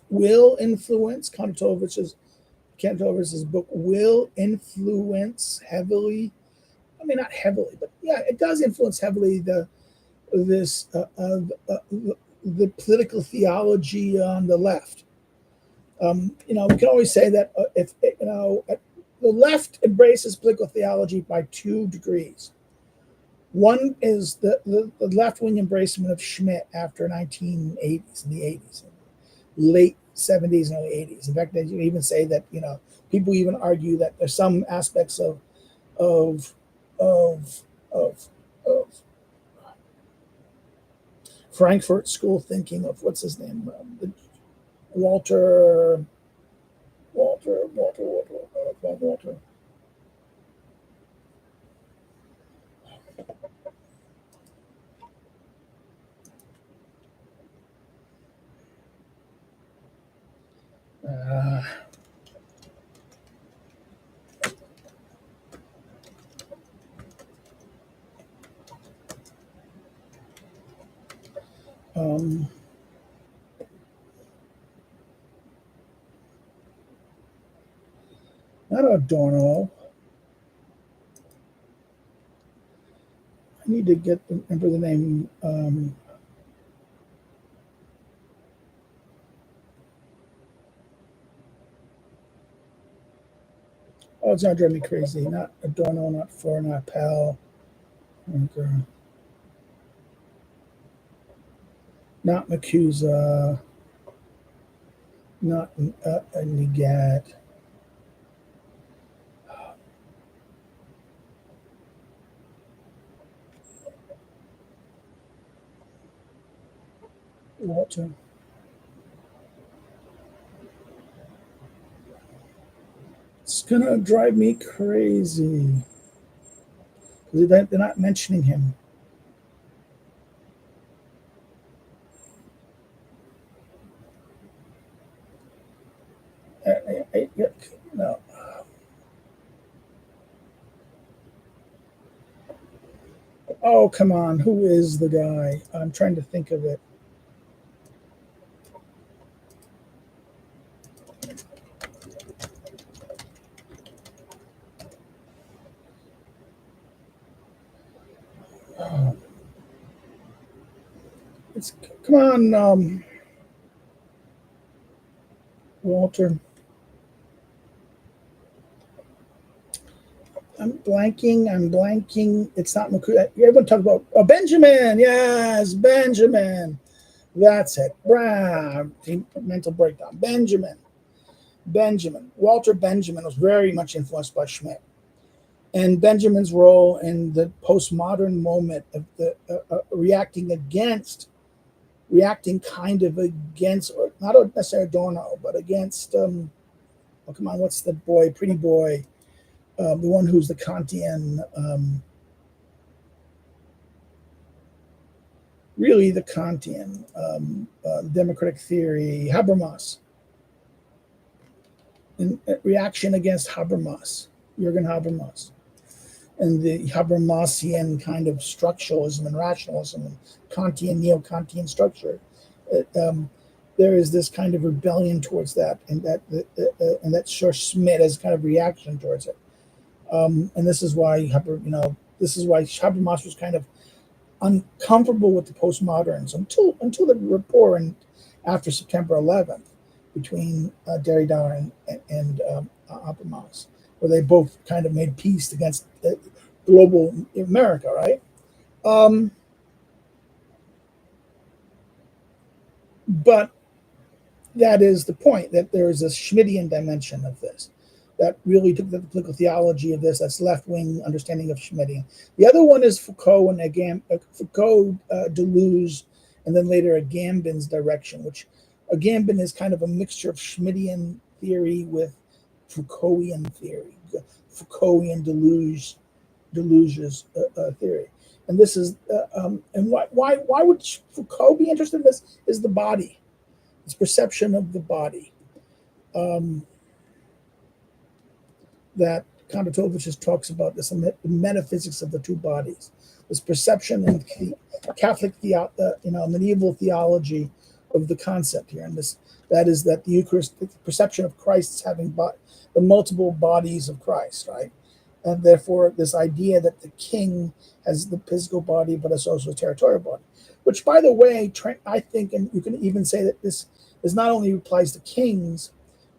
book will influence heavily. I mean, not heavily, but yeah, it does influence heavily the political theology on the left. We can always say that if the left embraces political theology by 2 degrees. One is the left-wing embracement of Schmitt after 1980s, in the 80s, late 70s and early 80s. In fact, they even say that people even argue that there's some aspects of Frankfurt School thinking of what's his name, Walter. Not Adorno. I need to remember the name. It's not driving me crazy. Not Adorno, not Four, not Pell. Okay. Not Macusa. Not Nigat. Walter. It's gonna drive me crazy. They're not mentioning him. No. Oh, come on. Who is the guy? I'm trying to think of it. Come on, Walter. I'm blanking. It's not Macusa. Everyone talks about Benjamin. Yes, Benjamin. That's it. Mental breakdown. Benjamin. Walter Benjamin was very much influenced by Schmitt. And Benjamin's role in the postmodern moment of the reacting kind of against, or not necessarily Adorno, but against, come on, what's the boy, pretty boy, the one who's the Kantian, really the Kantian democratic theory, Habermas, in reaction against Habermas, Jürgen Habermas, and the Habermasian kind of structuralism and rationalism and Kantian, neo-Kantian structure. There is this kind of rebellion towards that, and that Schmidt as kind of reaction towards it. And this is why Habermas was kind of uncomfortable with the postmoderns until the rapport and after September 11th between Derrida and Habermas, where they both kind of made peace against global America, right? But that is the point, that there is a Schmittian dimension of this that really took the political theology of this, that's left-wing understanding of Schmittian. The other one is Foucault and Foucault, Deleuze, and then later Agambin's direction, which Agambin is kind of a mixture of Schmittian theory with Foucaultian theory, Foucaultian Deleuze's theory. And this is, and why would Foucault be interested in this? Is the body, its perception of the body. That Kondratovich talks about this, the metaphysics of the two bodies, this perception in Catholic, medieval theology of the concept here, and that is that the Eucharist, the perception of Christ as having the multiple bodies of Christ, right? And therefore, this idea that the king has the physical body, but it's also a territorial body, which, by the way, I think, and you can even say that this not only applies to kings,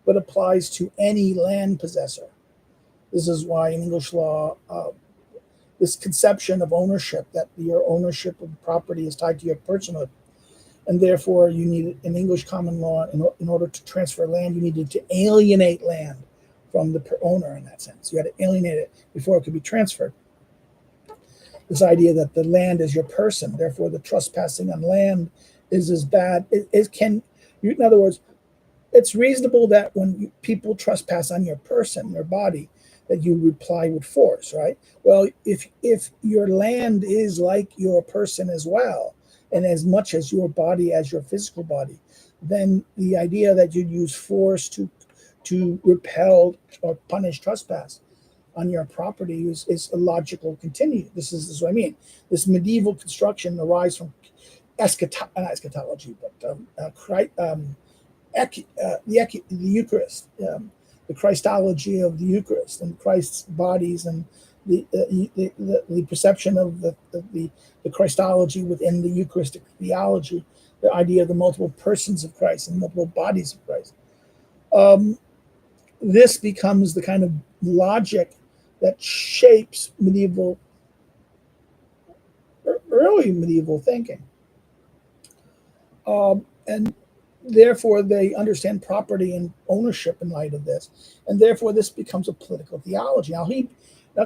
but applies to any land possessor. This is why in English law, this conception of ownership, that your ownership of property is tied to your personhood, and therefore you need, in English common law, in order to transfer land, you needed to alienate land from the owner in that sense. You had to alienate it before it could be transferred. This idea that the land is your person, therefore the trespassing on land is as bad. In other words, it's reasonable that when people trespass on your person, your body, that you reply with force, right? Well, if your land is like your person as well, and as much as your body as your physical body, then the idea that you'd use force to repel or punish trespass on your property is a logical continue. This is what I mean. This medieval construction arises from eschatology, but the Eucharist, the Christology of the Eucharist and Christ's bodies, and the perception of the Christology within the Eucharistic theology, the idea of the multiple persons of Christ and multiple bodies of Christ. This becomes the kind of logic that shapes early medieval thinking. And therefore, they understand property and ownership in light of this, and therefore this becomes a political theology. Now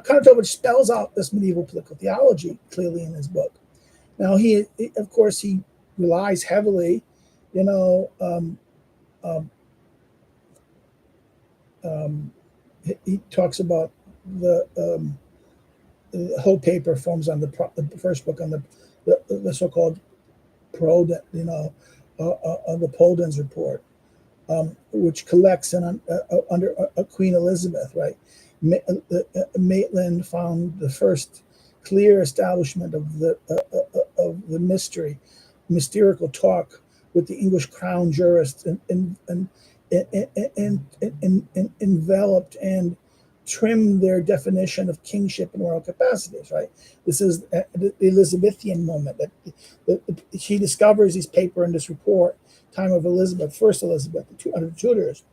Kondratovich spells out this medieval political theology clearly in his book. Now he of course, he relies heavily, he talks about the whole paper forms on the first book on the so-called the Polden's report, which collects under Queen Elizabeth, right? Maitland found the first clear establishment of the mysterical talk with the English crown jurists, and enveloped and trimmed their definition of kingship and royal capacities, right? This is the Elizabethan moment that she discovers this paper in this report, time of Elizabeth, first Elizabeth, under the Tudors.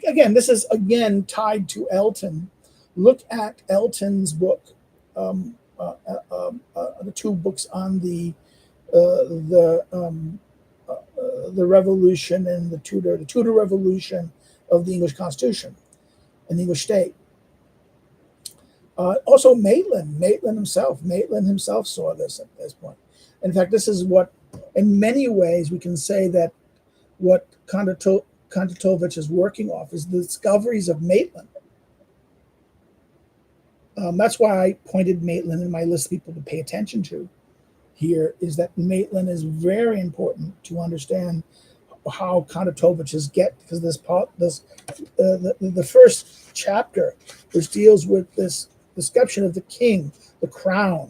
Again, this is tied to Elton. Look at Elton's book, the two books on the revolution and the Tudor revolution of the English Constitution and the English state. Also, Maitland himself saw this at this point. In fact, this is what, in many ways, we can say that what Kondratovich is working off is the discoveries of Maitland. That's why I pointed Maitland in my list of people to pay attention to. here is that Maitland is very important to understand how Kontotovich's get, because the first chapter, which deals with this description of the king, the crown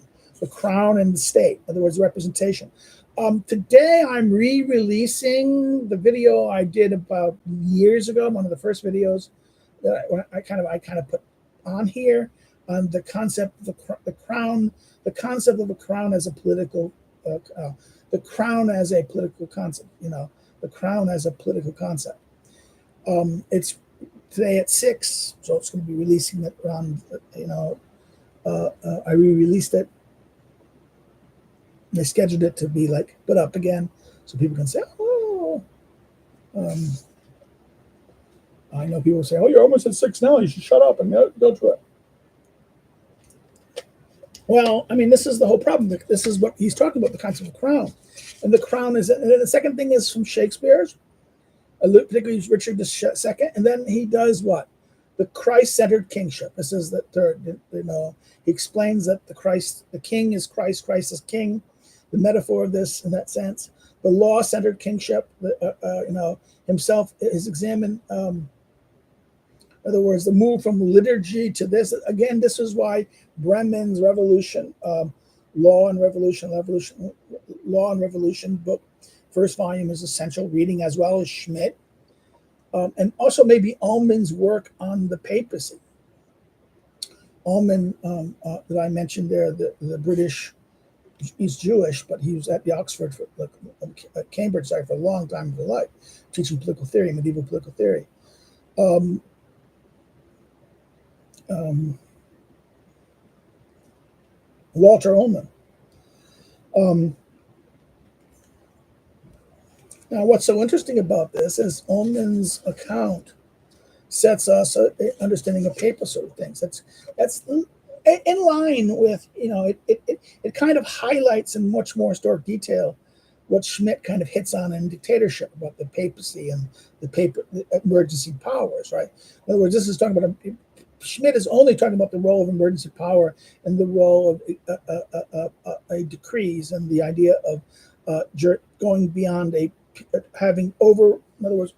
and the state, in other words, representation. Today I'm re-releasing the video I did about years ago, one of the first videos that I kind of put on here, on the concept of the crown, the concept of the crown as a political, the crown as a political concept, the crown as a political concept. It's today at 6, so it's going to be releasing it around, I re-released it. They scheduled it to be like put up again so people can say, oh. I know people say, oh, you're almost at 6 now, you should shut up and go to it. Well, I mean, this is the whole problem. This is what he's talking about, the concept of crown. And the crown is, and then the second thing is from Shakespeare's, particularly Richard II. And then he does what? The Christ-centered kingship. This is the third, he explains that the king is Christ, Christ is king. The metaphor of this in that sense. The law-centered kingship, himself is examined. In other words, the move from liturgy to this. Again, this is why Bremen's Revolution, Law and Revolution book, first volume is essential reading, as well as Schmidt. And also maybe Ullmann's work on the papacy. Ullmann, that I mentioned there, the British, he's Jewish, but he was at the Oxford, Cambridge, for a long time of his life, teaching political theory, medieval political theory. Walter Ullmann. Now, what's so interesting about this is Ullmann's account sets us an understanding of papal sort of things. That's in line with, it kind of highlights in much more historic detail what Schmidt kind of hits on in Dictatorship about the papacy and the emergency powers, right? In other words, this is talking about Schmidt is only talking about the role of emergency power and the role of decrees and the idea of going beyond having over, in other words,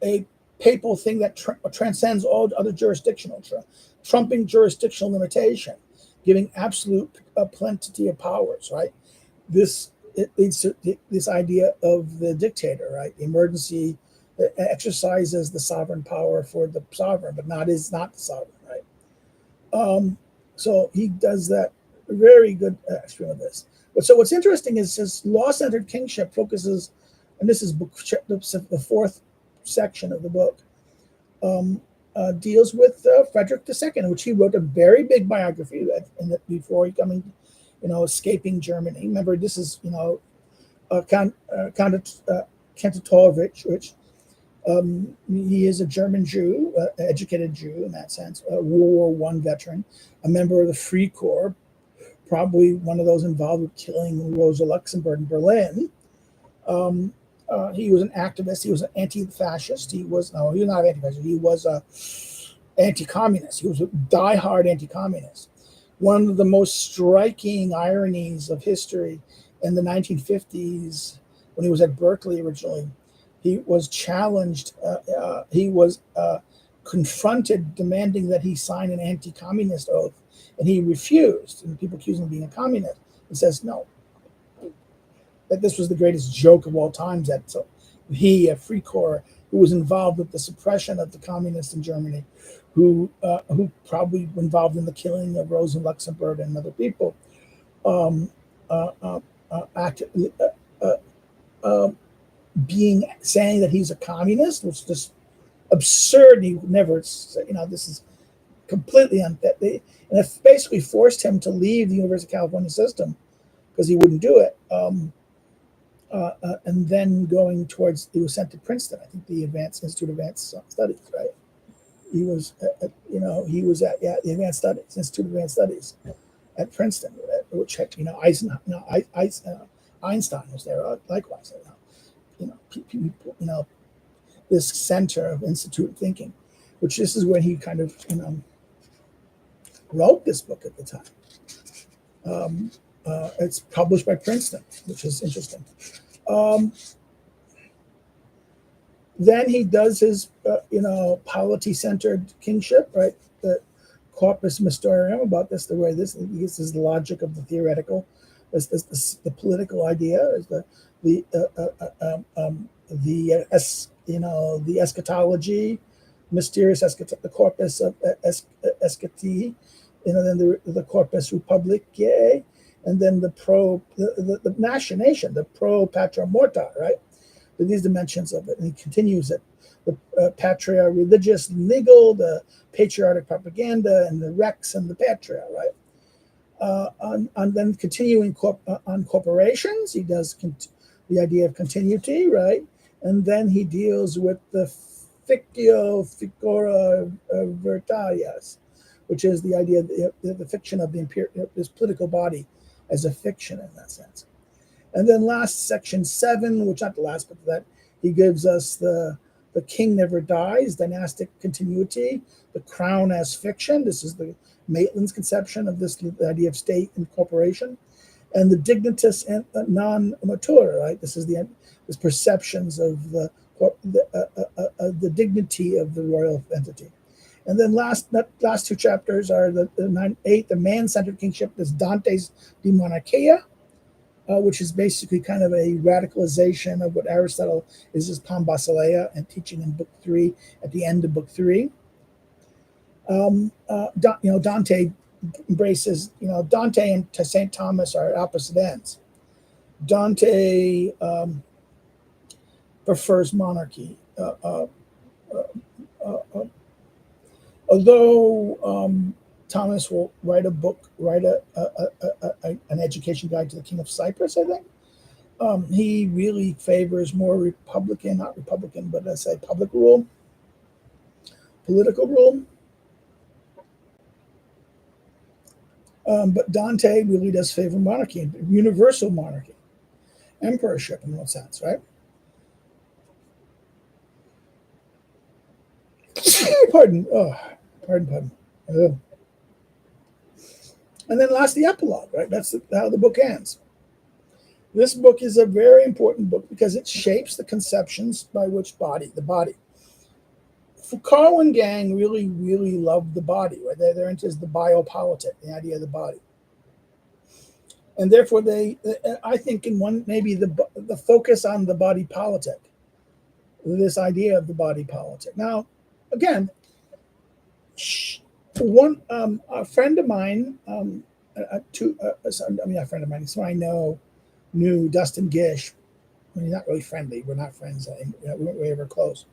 a papal thing that transcends all other jurisdictional, trumping jurisdictional limitation, giving absolute plenty of powers, right? It leads to this idea of the dictator, right? The emergency exercises the sovereign power for the sovereign, but is not the sovereign, right? So he does that very good extreme of this. So what's interesting is his law-centered kingship focuses, and this is the fourth section of the book, deals with Frederick II, which he wrote a very big biography before he coming, escaping Germany. Remember, this is, Kontotović, which he is a German Jew, educated Jew in that sense, a World War I veteran, a member of the Free Corps, probably one of those involved with killing Rosa Luxemburg in Berlin. He was an activist. He was an anti-fascist. He was not anti-fascist. He was a anti-communist. He was a diehard anti-communist. One of the most striking ironies of history in the 1950s, when he was at Berkeley originally, he was challenged. He was confronted, demanding that he sign an anti-communist oath, and he refused. And people accused him of being a communist. He says no. That this was the greatest joke of all times. That he, a Free Corps, who was involved with the suppression of the communists in Germany, who probably involved in the killing of Rosa Luxemburg and other people, saying that he's a communist was just absurd. He would never say, this is completely unfit. And it basically forced him to leave the University of California system because he wouldn't do it. And then he was sent to Princeton, I think the Institute of Advanced Studies, right? He was, the Advanced Studies, Institute of Advanced Studies at Princeton, which had, Einstein was there, likewise. This center of institute thinking, which this is when he kind of, wrote this book at the time. It's published by Princeton, which is interesting. Um, then he does his, polity-centered kingship, right? The corpus mysterium about this, the way this is the logic of the theoretical, the political idea is the eschatology, mysterious the corpus of eschati, then the corpus republicae, and then the machination, the pro patra morta, right? These dimensions of it, and he continues it. The patria religious and legal, the patriotic propaganda, and the rex and the patria, right? And then continuing on corporations, he does the idea of continuity, right? And then he deals with the fictio ficora vertalias, which is the idea of the fiction of this political body as a fiction in that sense. And then last, section 7, which not the last, but that he gives us the king never dies, dynastic continuity, the crown as fiction. This is the Maitland's conception of this, the idea of state and corporation, and the dignitas and non matura, right? This is this perceptions of the dignity of the royal entity. And then last two chapters are the man-centered kingship. This Dante's De Monarchia, which is basically kind of a radicalization of what Aristotle is his Pom Basileia and teaching in book 3 at the end of book 3. Dante embraces, Dante and St. Thomas are at opposite ends. Dante prefers monarchy. Although Thomas will write an education guide to the King of Cyprus, I think. He really favors more not Republican, but let's say public rule, political rule. But Dante really does favor monarchy, universal monarchy, emperorship in one sense, right? Pardon. And then last, the epilogue, right? That's how the book ends. This book is a very important book because it shapes the conceptions by which the body. Foucault and gang really, really love the body, right? They're into the biopolitic, the idea of the body. And therefore, I think maybe the focus on the body politic, this idea of the body politic. Now, again, a friend of mine, a friend of mine, someone knew Dustin Gish. I mean, not really friendly. We're not friends. We weren't ever close.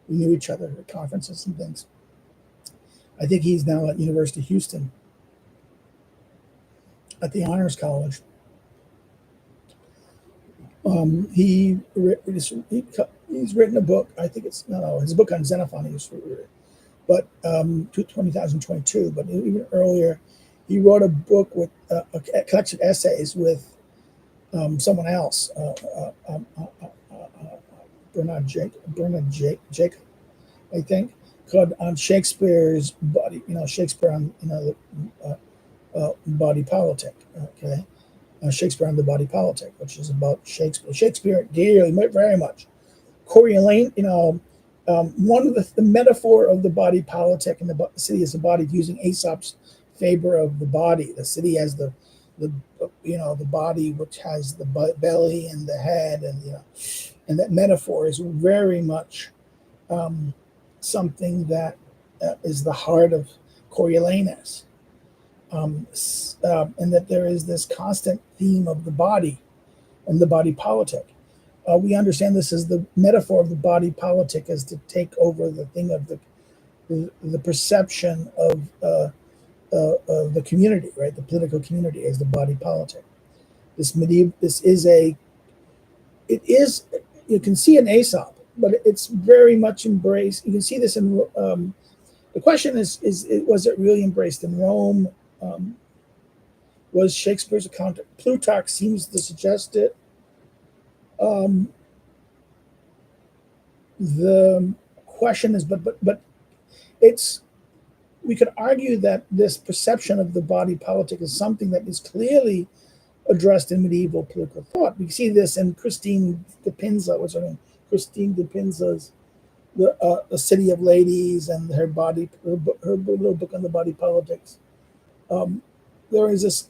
We knew each other at conferences and things. I think he's now at University of Houston at the Honors College. He's written a book. I think it's his book on Xenophon. But 2022. But even earlier, he wrote a book with a collection of essays with someone else, Bernard Jacob, I think, called on Shakespeare's body. Shakespeare on the body politic. Okay, Shakespeare on the body politic, which is about Shakespeare. Shakespeare dearly, very much. Coriolanus, one of the metaphor of the body politic and the city as a body, using Aesop's fable of the body. The city has the body, which has the belly and the head, and that metaphor is very much something that is the heart of Coriolanus, and that there is this constant theme of the body and the body politic. We understand this as the metaphor of the body politic as to take over the thing of the perception of the community, right? The political community as the body politic. You can see in Aesop, but it's very much embraced. You can see this in, the question is was it really embraced in Rome? Was Shakespeare's account, Plutarch seems to suggest it. The question is, but we could argue that this perception of the body politic is something that is clearly addressed in medieval political thought. We see this in Christine de Pinza, what's her name? Christine de Pinza's The City of Ladies and her little book on the body politics. There is this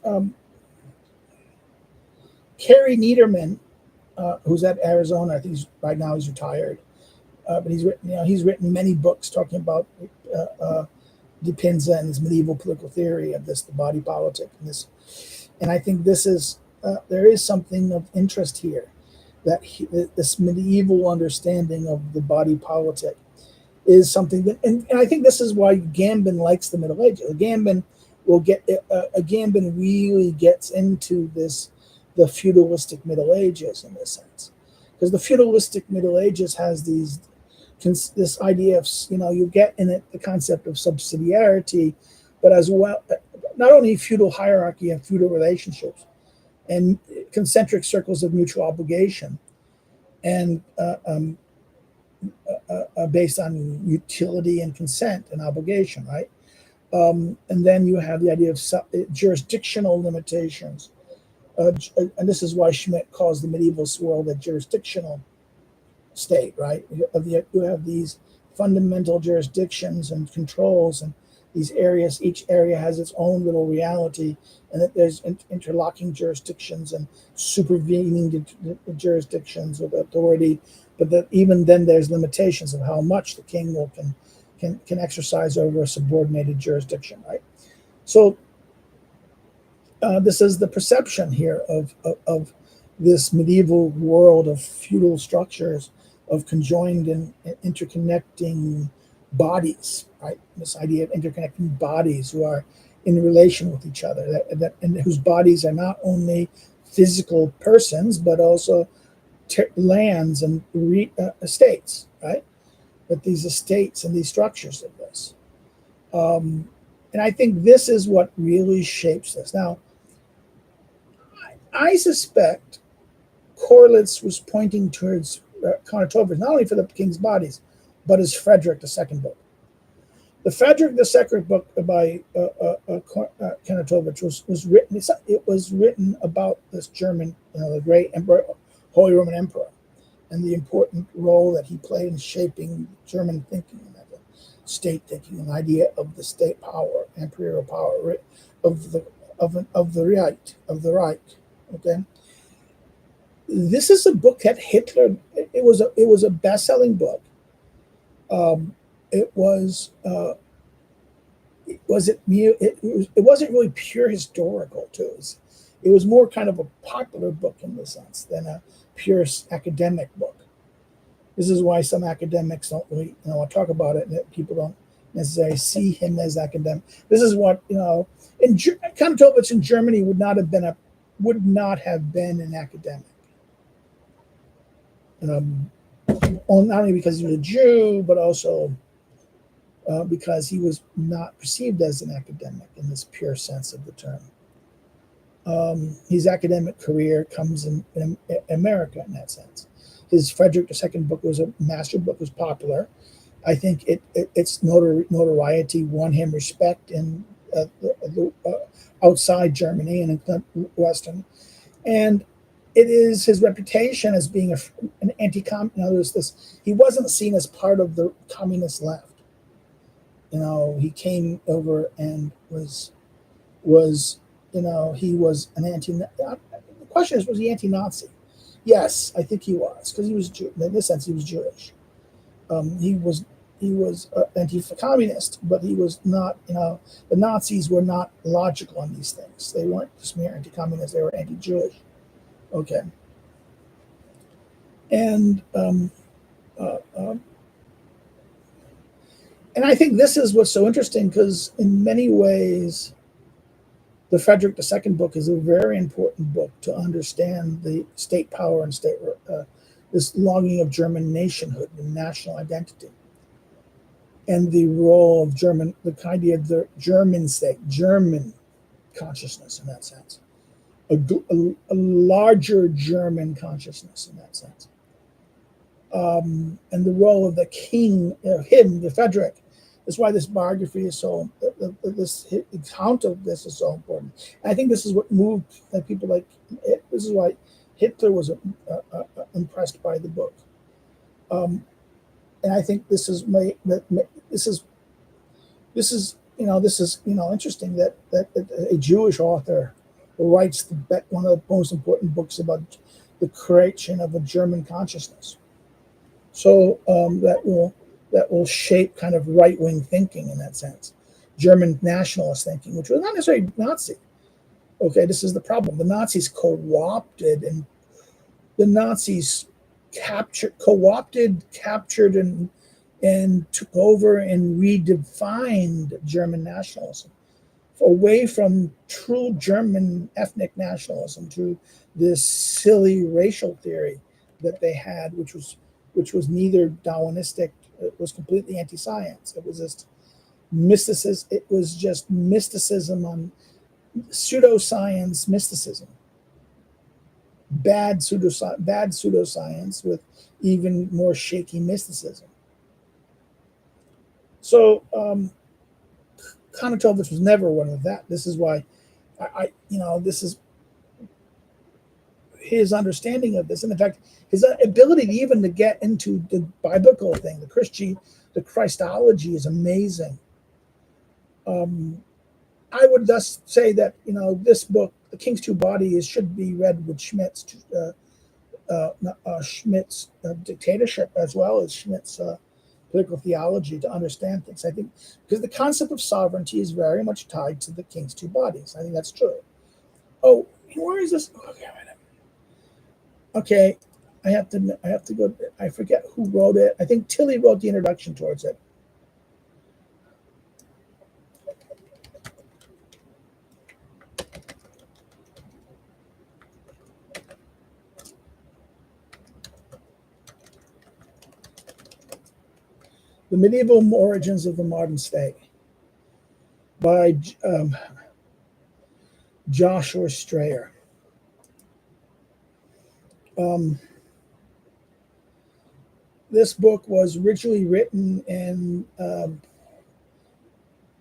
Carrie Niederman, who's at Arizona. I think right now he's retired, but he's written many books talking about de Pinza and his medieval political theory of the body politic, and I think there is something of interest here, that this medieval understanding of the body politic is something that, and I think this is why Gambin likes the Middle Ages. Gambin really gets into the feudalistic Middle Ages in this sense, because the feudalistic Middle Ages has this idea of, you get in it the concept of subsidiarity, but as well, not only feudal hierarchy and feudal relationships and concentric circles of mutual obligation, and based on utility and consent and obligation, right? And then you have the idea of jurisdictional limitations. And this is why Schmidt calls the medieval world a jurisdictional state, right? You have these fundamental jurisdictions and controls, and these areas, each area has its own little reality, and that there's interlocking jurisdictions and supervening jurisdictions with authority, but that even then there's limitations of how much the king can exercise over a subordinated jurisdiction, right? So this is the perception here of this medieval world of feudal structures, of conjoined and interconnecting bodies, right? This idea of interconnecting bodies who are in relation with each other, and whose bodies are not only physical persons, but also lands and estates, right? But these estates and these structures of this. And I think this is what really shapes this. Now, I suspect Corlitz was pointing towards Conotovers, not only for the king's bodies, but his Frederick II book. The Frederick II book by Conotovers was written. It was written about this German, the great emperor, Holy Roman Emperor, and the important role that he played in shaping German thinking and state thinking, an idea of the state power, imperial power of the Reich. Okay, this is a book that Hitler. It was a best-selling book. It wasn't really pure historical too. It was more kind of a popular book in the sense than a pure academic book. This is why some academics don't really talk about it, and that people don't necessarily see him as academic. This is what Conotovers in Germany would not have been an academic. Not only because he was a Jew, but also because he was not perceived as an academic in this pure sense of the term. His academic career comes in America in that sense. His Frederick II book was a master book, was popular. I think its notoriety won him respect in outside Germany and in Western, and it is his reputation as being an anti-communist. He wasn't seen as part of the communist left. He came over and was he was an anti. The question is, was he anti-Nazi? Yes, I think he was, because he was Jew. In this sense, he was Jewish. He was anti-communist, but he was not. The Nazis were not logical on these things. They weren't just mere anti-communist; they were anti-Jewish. Okay. And I think this is what's so interesting, because in many ways, the Frederick II book is a very important book to understand the state power and this longing of German nationhood and national identity, and the role of the idea of the German state, German consciousness in that sense, a larger German consciousness in that sense, and the role of the king, the Frederick, That's why this biography is so, this account of this is so important. And I think this is what moved people like, this is why Hitler was impressed by the book. And I think this is interesting that a Jewish author writes one of the most important books about the creation of a German consciousness. So that will shape kind of right-wing thinking in that sense, German nationalist thinking, which was not necessarily Nazi. Okay, this is the problem. The Nazis co-opted, captured, and took over and redefined German nationalism away from true German ethnic nationalism to this silly racial theory that they had, which was neither Darwinistic. It was completely anti-science. It was just mysticism. It was just mysticism on pseudoscience mysticism. Bad pseudoscience with even more shaky mysticism. So Konotovich was never one of that. This is why this is his understanding of this, and in fact, his ability to get into the biblical thing, the Christology is amazing. I would thus say that this book, The King's Two Bodies, should be read with Schmidt's dictatorship as well as Schmidt's political theology to understand things. I think because the concept of sovereignty is very much tied to the King's Two Bodies. I think that's true. Oh, where is this? Okay, I have to go. I forget who wrote it. I think Tilly wrote the introduction towards it. The Medieval Origins of the Modern State by Joshua Strayer. This book was originally written in,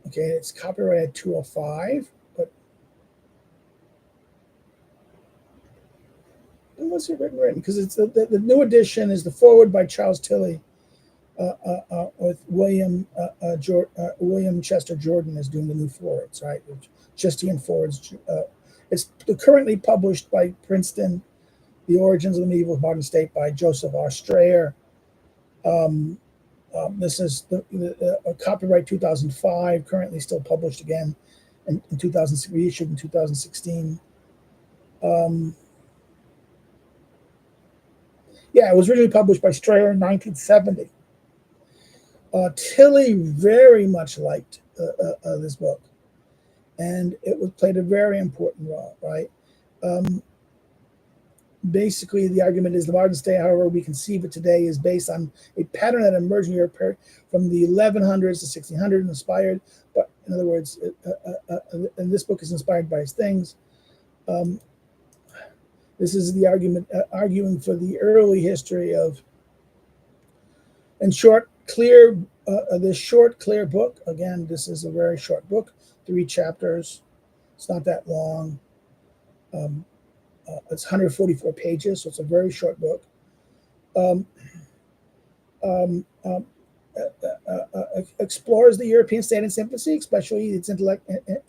it's copyrighted 205, but when was it written? Because it's the new edition is the foreword by Charles Tilly, with William Chester Jordan is doing the new forwards, right? Chestian forwards. It's currently published by Princeton. The Origins of the Medieval Modern State by Joseph R. Strayer. This is a copyright 2005, currently still published again in 2006, reissued in 2016. It was originally published by Strayer in 1970. Tilly very much liked this book, and it played a very important role, right? Basically, the argument is the modern state, however we conceive it today, is based on a pattern that emerged in Europe from the 1100s to 1600s, inspired. But in other words, and this book is inspired by his things. This is the argument arguing for the early history of, in short, clear. This short, clear book. Again, this is a very short book, 3 chapters. It's not that long. It's 144 pages, so it's a very short book. Explores the European state in its infancy, especially its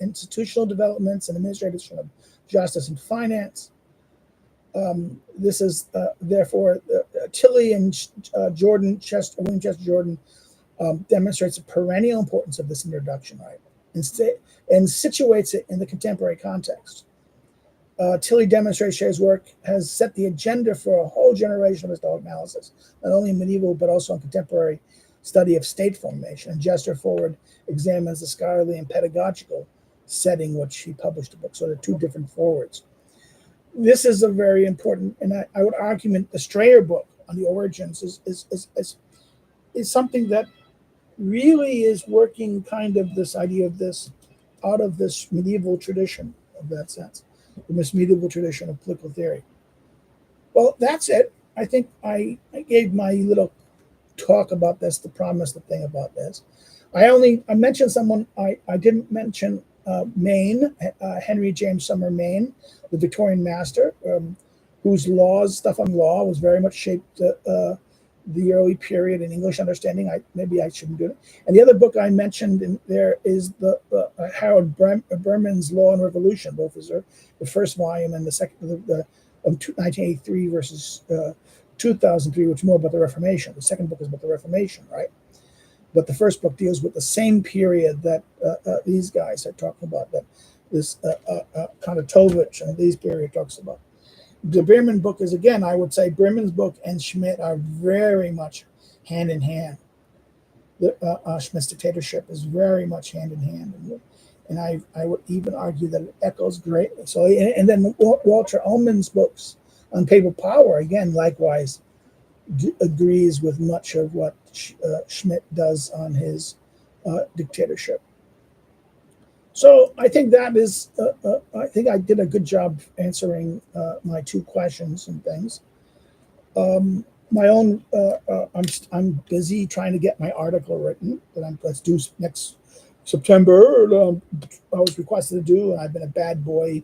institutional developments and administration of justice and finance. This is therefore Tilly and William Chester Jordan demonstrates the perennial importance of this introduction, right, and situates it in the contemporary context. Tilly demonstrates Scher's work has set the agenda for a whole generation of historical analysis, not only in medieval but also in contemporary study of state formation. And Chester forward examines the scholarly and pedagogical setting which he published the book. So there are 2 different forwards. This is a very important, and I would argue the Strayer book on the origins is something that really is working kind of this idea of this out of this medieval tradition of that sense. This medieval tradition of political theory. Well, that's it. I think I gave my little talk about this, the thing about this. I mentioned someone. I didn't mention Maine, Henry James Sumner Maine, the Victorian master, whose stuff on law was very much shaped the early period in English understanding. Maybe I shouldn't do it. And the other book I mentioned in there is the Harold Berman's Law and Revolution. Both is the first volume and the second, of 1983 versus 2003, which is more about the Reformation. The second book is about the Reformation, right? But the first book deals with the same period that these guys are talking about, that this Konatovich and these period talks about. The Berman book is, again, I would say Berman's book and Schmidt are very much hand in hand. The Schmidt's dictatorship is very much hand in hand. And I would even argue that it echoes greatly. So, and then Walter Ullman's books on papal power, again, likewise, agrees with much of what Schmidt does on his dictatorship. So I think that is, I think I did a good job answering my two questions and things. My own, I'm busy trying to get my article written that let's do next September. I was requested to do, and I've been a bad boy,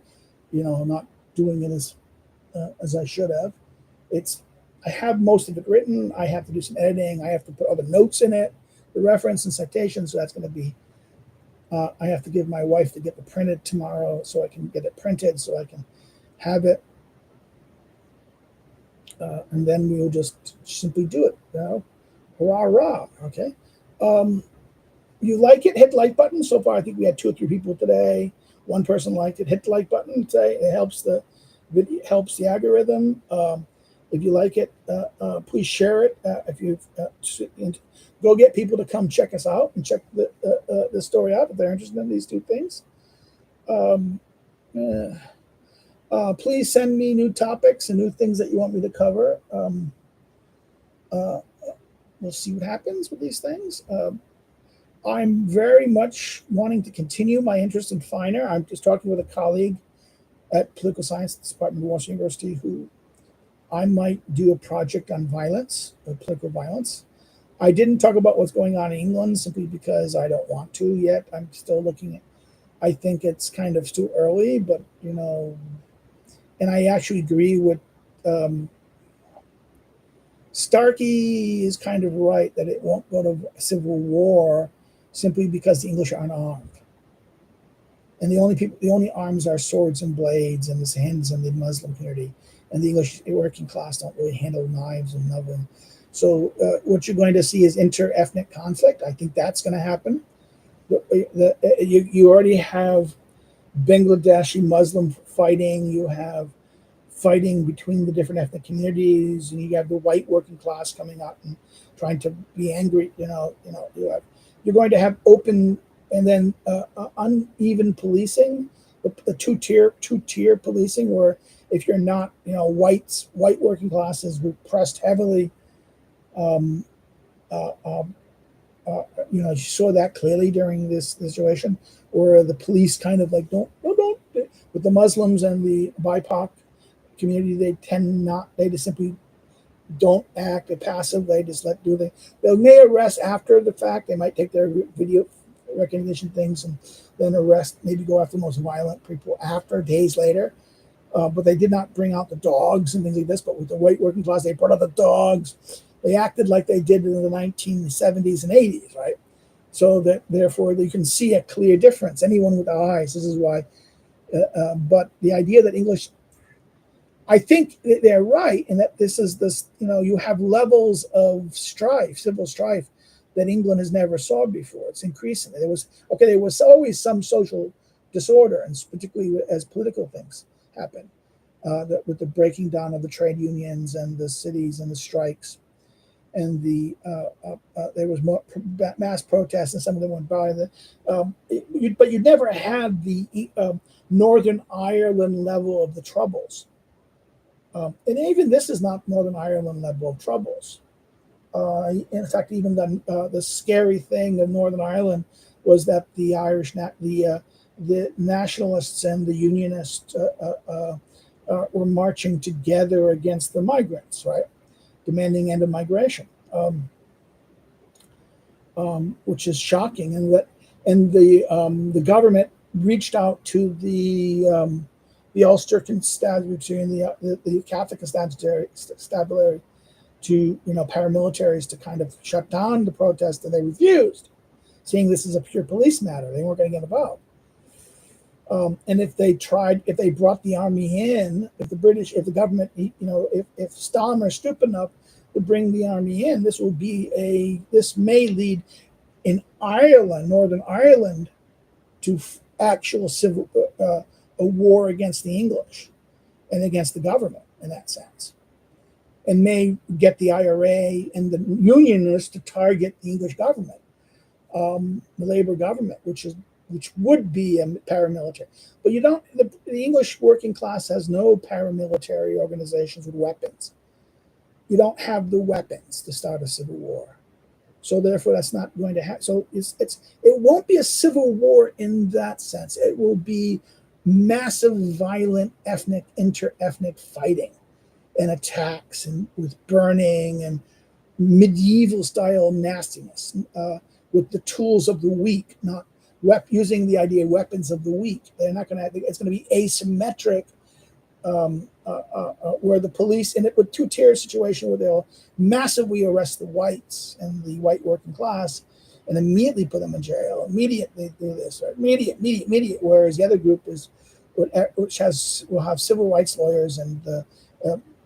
not doing it as I should have. I have most of it written. I have to do some editing. I have to put other notes in it, the reference and citations. So that's going to be. I have to give my wife to get it printed tomorrow, so I can get it printed, so I can have it, and then we'll just simply do it. Hurrah, hurrah! Okay. You like it? Hit the like button. So far, I think we had 2 or 3 people today. One person liked it. Hit the like button. Say it helps the video, helps the algorithm. If you like it, please share it. If you go get people to come check us out and check the story out if they're interested in these 2 things. Please send me new topics and new things that you want me to cover. We'll see what happens with these things. I'm very much wanting to continue my interest in Feiner. I'm just talking with a colleague at Political Science Department of Washington University who I might do a project on violence, political violence. I didn't talk about what's going on in England simply because I don't want to yet. I'm still looking at, I think it's kind of too early, but, and I actually agree with Starkey is kind of right that it won't go to civil war simply because the English are unarmed. And the only arms are swords and blades and the hands in the Muslim community. And the English working class don't really handle knives and nothing. So what you're going to see is inter-ethnic conflict. I think that's going to happen. You already have Bangladeshi Muslim fighting. You have fighting between the different ethnic communities, and you have the white working class coming out and trying to be angry. You're going to have open and then uneven policing, the two-tier policing, where if you're not, white working classes repressed heavily. You saw that clearly during this situation, where the police kind of like don't. With the Muslims and the BIPOC community, they just simply don't act. They're passive. They just they may arrest after the fact. They might take their video recognition things and then arrest, maybe go after the most violent people after, days later. But they did not bring out the dogs and things like this. But with the white working class, they brought out the dogs. They acted like they did in the 1970s and 80s, right? So that therefore you can see a clear difference. Anyone with eyes, this is why. But the idea that English, I think they're right in that you have levels of strife, civil strife, that England has never saw before. It's increasing. There was always some social disorder, and particularly as political things happen, with the breaking down of the trade unions and the cities and the strikes, and there was more mass protests, and some of them went by. But you never had the Northern Ireland level of the Troubles. And even this is not Northern Ireland level of troubles. In fact, even the scary thing of Northern Ireland was that the Irish, the nationalists and the unionists were marching together against the migrants, right, demanding end of migration. which is shocking. And the government reached out to the Ulster Constabulary and the Catholic Constabulary to paramilitaries to kind of shut down the protest, and they refused, seeing this as a pure police matter. They weren't going to get involved. And if they brought the army in, if the government, if Stalin are stupid enough to bring the army in, this may lead in Ireland, Northern Ireland, to actual civil a war against the English and against the government in that sense, and may get the IRA and the Unionists to target the English government, the Labour government, which would be a paramilitary. But the English working class has no paramilitary organizations with weapons. You don't have the weapons to start a civil war. So therefore, that's not going to happen. So it won't be a civil war in that sense. It will be massive, violent, inter-ethnic fighting and attacks, and with burning and medieval style nastiness, with the tools of the weak, not using the idea of weapons of the weak. They're not going to. It's going to be asymmetric, where the police, and it with two-tier situation where they'll massively arrest the whites and the white working class and immediately put them in jail. Immediately do this, right? Immediate. Whereas the other group which will have civil rights lawyers and the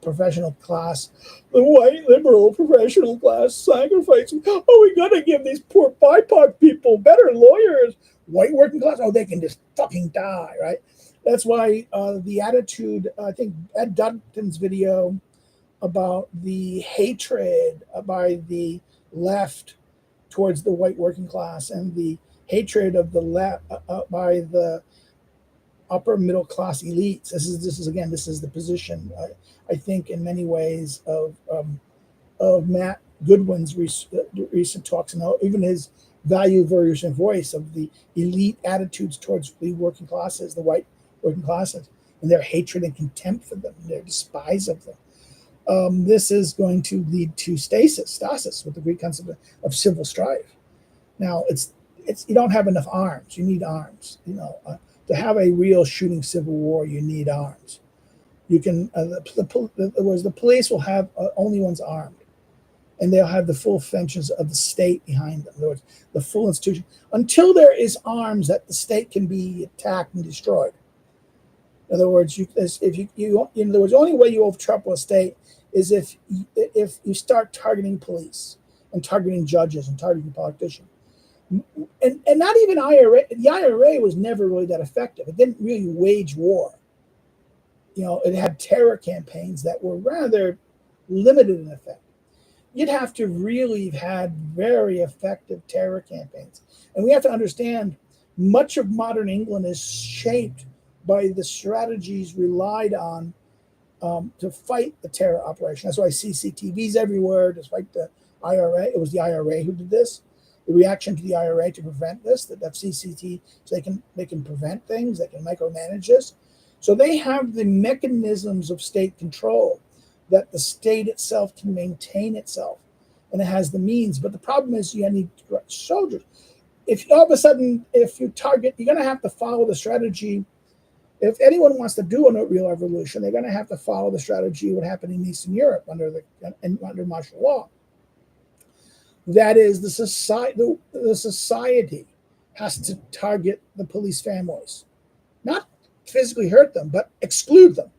professional class, the white liberal professional class sacrificing. Oh, we got to give these poor BIPOC people better lawyers. White working class, they can just fucking die, right? That's why the attitude, I think Ed Dutton's video about the hatred by the left towards the white working class and the hatred of the left by the upper middle class elites. This is the position, I think, in many ways of Matt Goodwin's recent talks, and even his value version voice of the elite attitudes towards the working classes, the white working classes, and their hatred and contempt for them, and their despise of them. This is going to lead to stasis, with the Greek concept of civil strife. Now, it's you don't have enough arms. You need arms. To have a real shooting civil war, you need arms. You can the police will have only ones armed, and they'll have the full functions of the state behind them. In other words, the full institution, until there is arms that the state can be attacked and destroyed. In other words, the only way you trouble a state is if you start targeting police and targeting judges and targeting politicians. And not even IRA. The IRA was never really that effective. It didn't really wage war. It had terror campaigns that were rather limited in effect. You'd have to really have had very effective terror campaigns. And we have to understand much of modern England is shaped by the strategies relied on to fight the terror operation. That's why CCTVs everywhere, despite the IRA. It was the IRA who did this. The reaction to the IRA to prevent this, that CCT, so they can prevent things, they can micromanage this. So they have the mechanisms of state control that the state itself can maintain itself, and it has the means. But the problem is you need soldiers. If all of a sudden, if you target, you're going to have to follow the strategy. If anyone wants to do a real revolution, they're going to have to follow the strategy of what happened in Eastern Europe under martial law. That is, the society has to target the police families, not physically hurt them, but exclude them.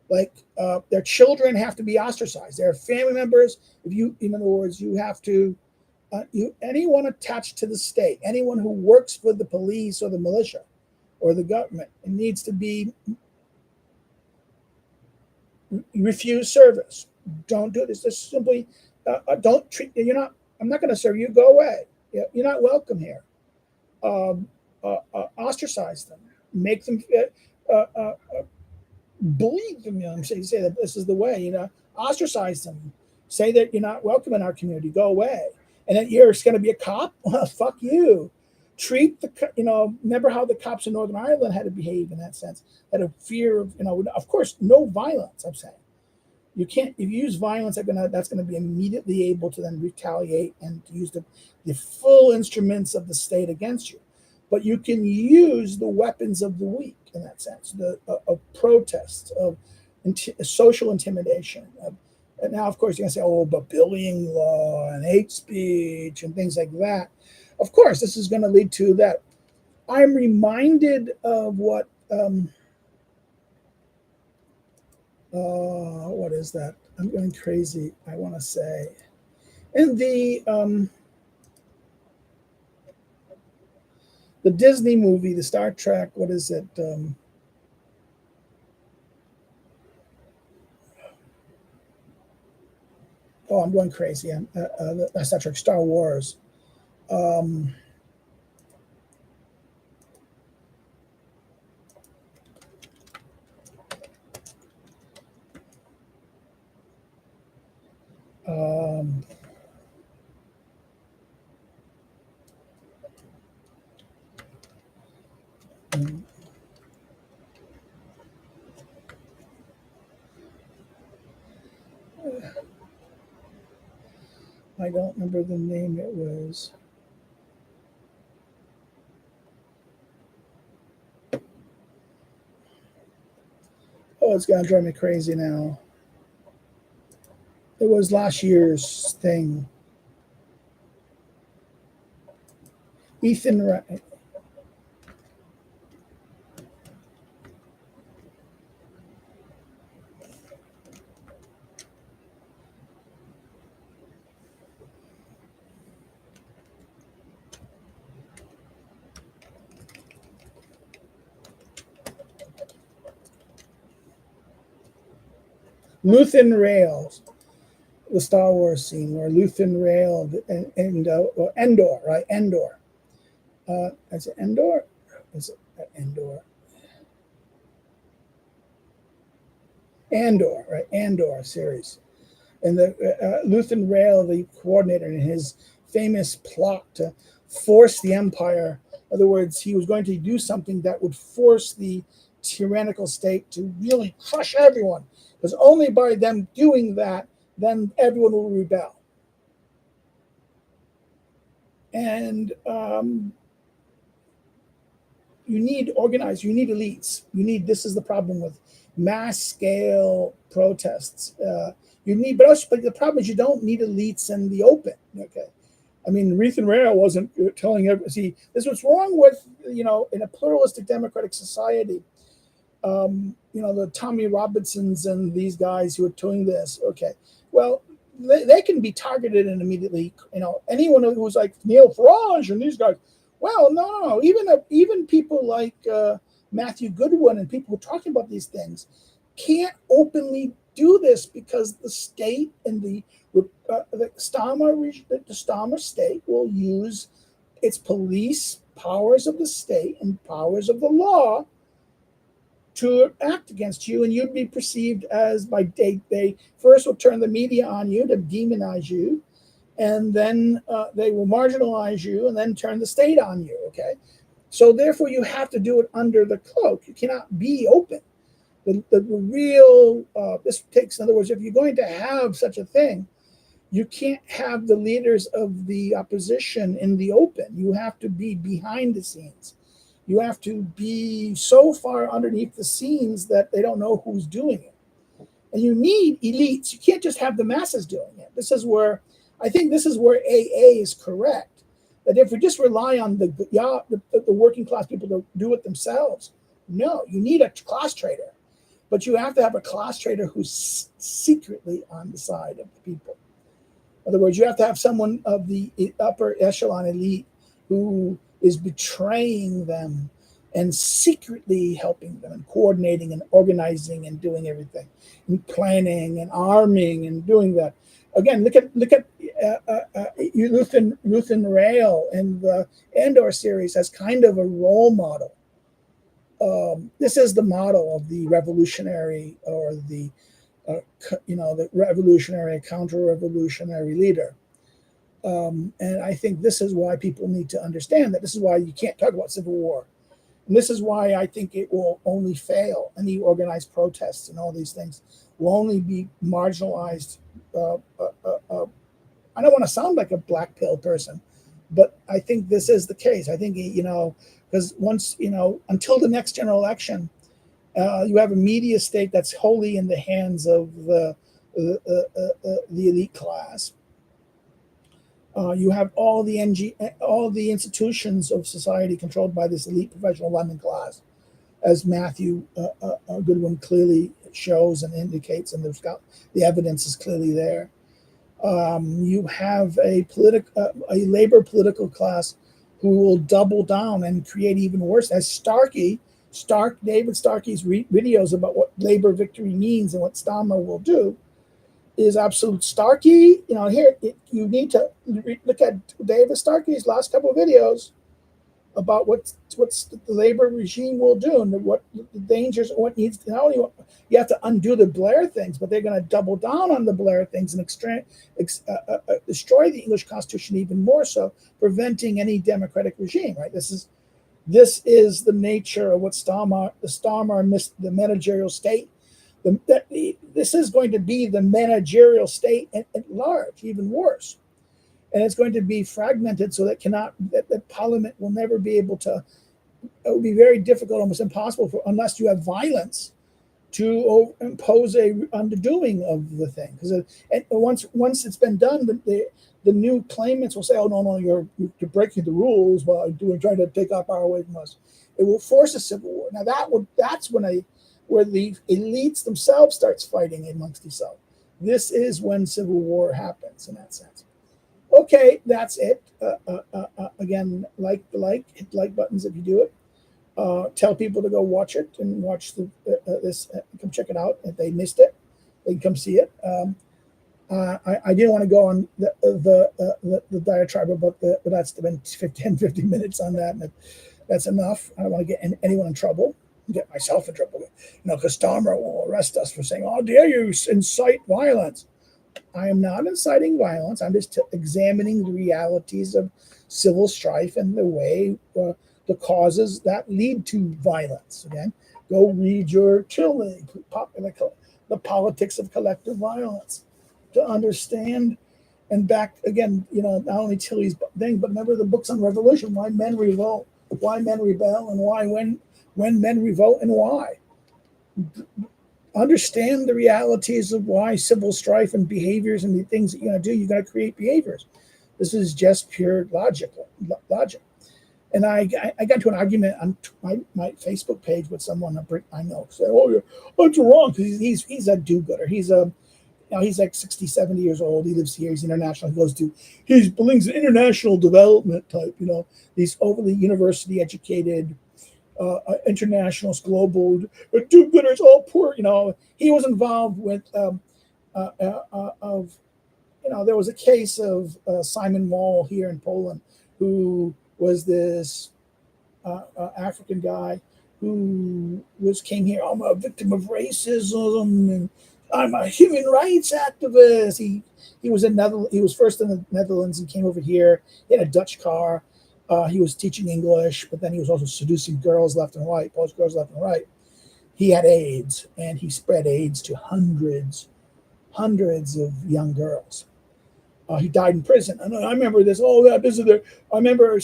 Like their children have to be ostracized. Their family members. In other words, you have to. Anyone attached to the state, anyone who works for the police or the militia or the government, it needs to be refuse service. Don't do this. This simply don't treat. I'm not going to serve you. Go away. You're not welcome here. Ostracize them. Make them bully them. Say that this is the way. Ostracize them. Say that you're not welcome in our community. Go away. And then you're going to be a cop. Well, fuck you. Treat remember how the cops in Northern Ireland had to behave in that sense. Had a fear of, of course, no violence. I'm saying. You can't, if you use violence, that's gonna be immediately able to then retaliate and to use the full instruments of the state against you. But you can use the weapons of the weak in that sense, of protests, of social intimidation. And now, of course, you're gonna say, oh, but bullying law and hate speech and things like that. Of course, this is gonna lead to that. I'm reminded of what is that? I'm going crazy. I want to say, in the Disney movie, the Star Trek. What is it? Oh, I'm going crazy. Star Trek, Star Wars. Um, um, I don't remember the name it was. Oh, it's gonna drive me crazy now. It was last year's thing. Ethan Luthen Rails, the Star Wars scene where Luthen railed and Endor, right? Endor. Is it Endor? Is it Endor? Andor, right? Andor series. And the Luthen Rail, the coordinator, in his famous plot to force the Empire. In other words, he was going to do something that would force the tyrannical state to really crush everyone. Because only by them doing that, then everyone will rebel. And you need organized, you need elites. This is the problem with mass scale protests. But the problem is you don't need elites in the open. Okay. I mean, Ethan Rail wasn't telling everyone. See, this is what's wrong with, in a pluralistic democratic society, the Tommy Robinsons and these guys who are doing this. Okay. Well, they can be targeted and immediately, anyone who's like Neil Farage and these guys. Well, no. Even people like Matthew Goodwin and people who are talking about these things can't openly do this because the state and the Starmer state will use its police powers of the state and powers of the law to act against you, and you'd be perceived as they first will turn the media on you to demonize you, and then they will marginalize you and then turn the state on you. Okay, so therefore you have to do it under the cloak. You cannot be open. The real this takes, in other words, if you're going to have such a thing, you can't have the leaders of the opposition in the open. You have to be behind the scenes. You have to be so far underneath the scenes that they don't know who's doing it. And you need elites. You can't just have the masses doing it. I think this is where AA is correct. That if we just rely on the working class people to do it themselves, no, you need a class trader. But you have to have a class trader who's secretly on the side of the people. In other words, you have to have someone of the upper echelon elite who is betraying them and secretly helping them and coordinating and organizing and doing everything and planning and arming and doing that. Again, look at Luthen Rail in the Andor series as kind of a role model. This is the model of the revolutionary or the revolutionary, counter-revolutionary leader. And I think this is why people need to understand that this is why you can't talk about civil war. And this is why I think it will only fail, any organized protests and all these things will only be marginalized. I don't want to sound like a black pill person, but I think this is the case. I think, because once, until the next general election, you have a media state that's wholly in the hands of the elite class. You have all the institutions of society controlled by this elite professional London class, as Matthew Goodwin clearly shows and indicates, and the evidence is clearly there. You have a labor political class who will double down and create even worse. As David Starkey's videos about what labor victory means and what Starmer will do is absolute. Starkey, you need to look at David Starkey's last couple of videos about what's the labor regime will do and what the dangers, what needs to, not only you have to undo the Blair things, but they're going to double down on the Blair things and destroy the English Constitution even more so, preventing any democratic regime. Right? This is the nature of what the managerial state. This is going to be the managerial state at large, even worse. And it's going to be fragmented so that Parliament will never be able to. It will be very difficult, almost impossible, unless you have violence, to impose a undoing of the thing. Because once it's been done, the new claimants will say, "Oh no, you're breaking the rules while trying to take our power away from us." It will force a civil war. Now that's where the elites themselves starts fighting amongst themselves. This is when civil war happens in that sense. Okay, that's it. Again, hit like buttons if you do it. Tell people to go watch it and watch this. Come check it out. If they missed it, they can come see it. I didn't want to go on the diatribe about but that's been 10, 15 minutes on that. And that's enough. I don't want to get anyone in trouble. Get myself in trouble. Because Starmer will arrest us for saying, "Oh, dare you incite violence." I am not inciting violence. I'm just examining the realities of civil strife and the way, the causes that lead to violence. Again, go read your Tilling, The Politics of Collective Violence, to understand and back again, not only Tilley's thing, but remember the books on revolution, why men revolt, why men rebel, and why when men revolt and why. Understand the realities of why civil strife and behaviors and the things that you're going to do, you got to create behaviors. This is just pure logic. And I got into an argument on my Facebook page with someone I know. Said, "Oh, that's wrong," because he's a do-gooder. He's like 60, 70 years old. He lives here. He's international. He believes in international development type. These overly university educated. Internationals, global do-gooders, all poor. He was involved with there was a case of Simon Wall here in Poland, who was this African guy who came here. "I'm a victim of racism and I'm a human rights activist." He was first in the Netherlands and came over here. He had a Dutch car. He was teaching English, but then he was also seducing girls left and right, Polish girls left and right. He had AIDS, and he spread AIDS to hundreds of young girls. He died in prison. And I remember this. I remember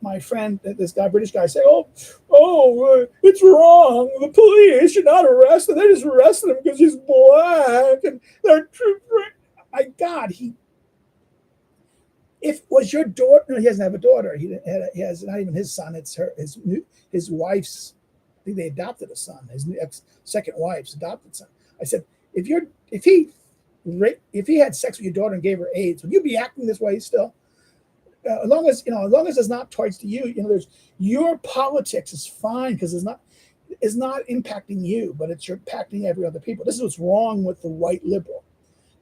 my friend, this guy, British guy, say, it's wrong. The police should not arrest him. They just arrested him because he's black. And they're true. My God, if was your daughter, no, he doesn't have a daughter. He has not even his son. It's his wife's. I think they adopted a son. His second wife's adopted son. I said, if he had sex with your daughter and gave her AIDS, would you be acting this way still? As long as it's not towards you, there's your politics is fine because it's not impacting you, but it's impacting every other people. This is what's wrong with the white liberal.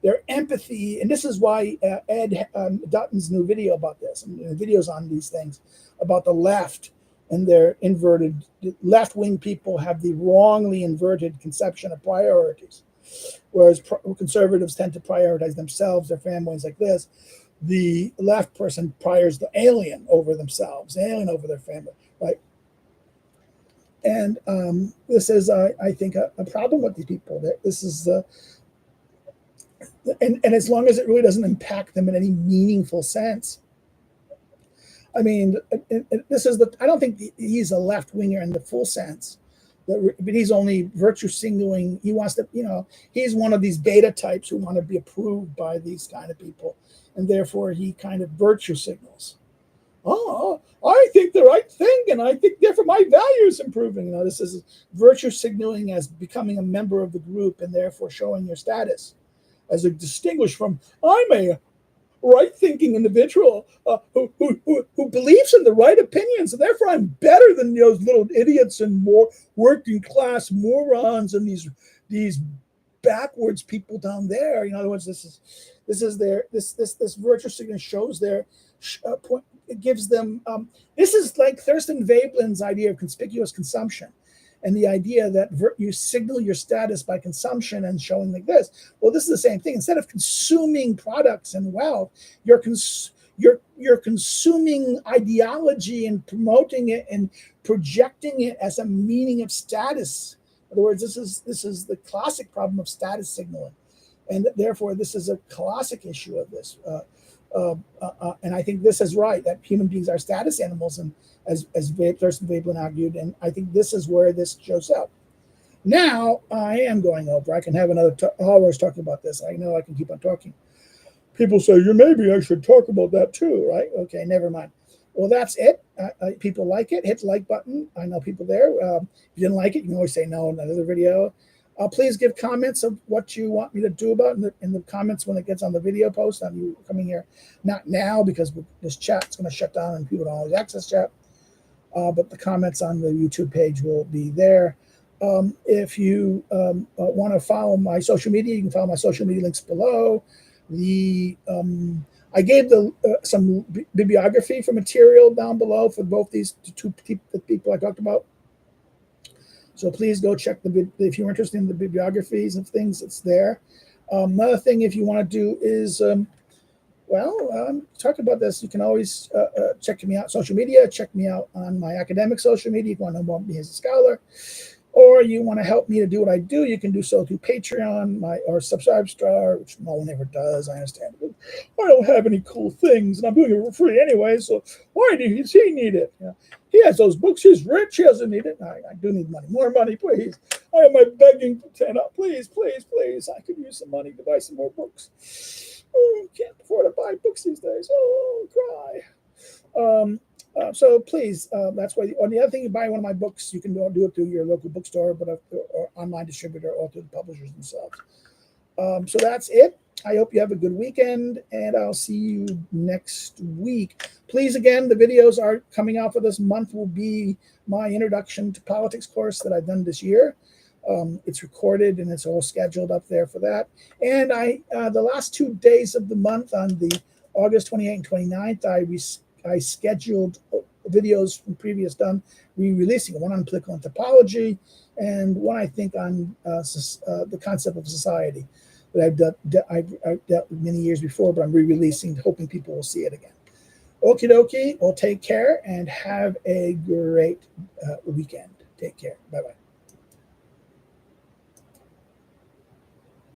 Their empathy, and this is why Ed Dutton's new video about this, and videos on these things about the left and their inverted left-wing people have the wrongly inverted conception of priorities, whereas conservatives tend to prioritize themselves, their families like this. The left person priors the alien over themselves, the alien over their family, right? And this is, I think, a problem with these people. This is and as long as it really doesn't impact them in any meaningful sense. I mean, this is I don't think he's a left winger in the full sense, but he's only virtue signaling. He wants to, he's one of these beta types who want to be approved by these kind of people, and therefore he kind of virtue signals. Oh, I think the right thing, and I think therefore my value is improving. This is virtue signaling as becoming a member of the group, and therefore showing your status, as a distinguished from I'm a right-thinking individual who believes in the right opinions, and therefore I'm better than those little idiots and more working-class morons and these backwards people down there. In other words, this virtue signal shows their point. It gives them. This is like Thurston Veblen's idea of conspicuous consumption, and the idea that you signal your status by consumption and showing like this. Well, this is the same thing. Instead of consuming products and wealth, you're consuming ideology and promoting it and projecting it as a meaning of status. In other words, this is the classic problem of status signaling, and therefore this is a classic issue of this. And I think this is right, that human beings are status animals, and as Thurston Veblen argued, and I think this is where this shows up. Now, I am going over. I can have another hours talking about this. I know I can keep on talking. People say, maybe I should talk about that too, right? Okay, never mind. Well, that's it. People like it. Hit the like button. I know people there. If you didn't like it, you can always say no in another video. Please give comments of what you want me to do about in the comments when it gets on the video post. I'm you coming here, not now because this chat's going to shut down and people don't always access chat. But the comments on the YouTube page will be there. If you want to follow my social media, you can follow my social media links below. I gave some bibliography for material down below for both these two people I talked about. So please go check if you're interested in the bibliographies of things, it's there. Another thing, if you want to do is, talk about this. You can always check me out social media. Check me out on my academic social media. If you want to know about me as a scholar, or you want to help me to do what I do, you can do so through Patreon or Subscribestar, which no one ever does. I understand. But I don't have any cool things, and I'm doing it for free anyway. So why does he need it? He has those books. He's rich. He doesn't need it. I do need money. More money, please. I am begging for please, please, please. I could use some money to buy some more books. Oh, can't afford to buy books these days. Oh, cry. So please, that's why. On the other thing, you buy one of my books, you can do it through your local bookstore, or online distributor, or through the publishers themselves. So that's it. I hope you have a good weekend, and I'll see you next week. Please, again, the videos are coming out for this month will be my Introduction to Politics course that I've done this year. It's recorded, and it's all scheduled up there for that. And the last 2 days of the month, on the August 28th and 29th, I scheduled videos from previous done, re-releasing one on political anthropology and one, I think, on the concept of society that I've dealt with many years before, but I'm re-releasing, hoping people will see it again. Okie dokie. Well, take care and have a great weekend. Take care. Bye-bye.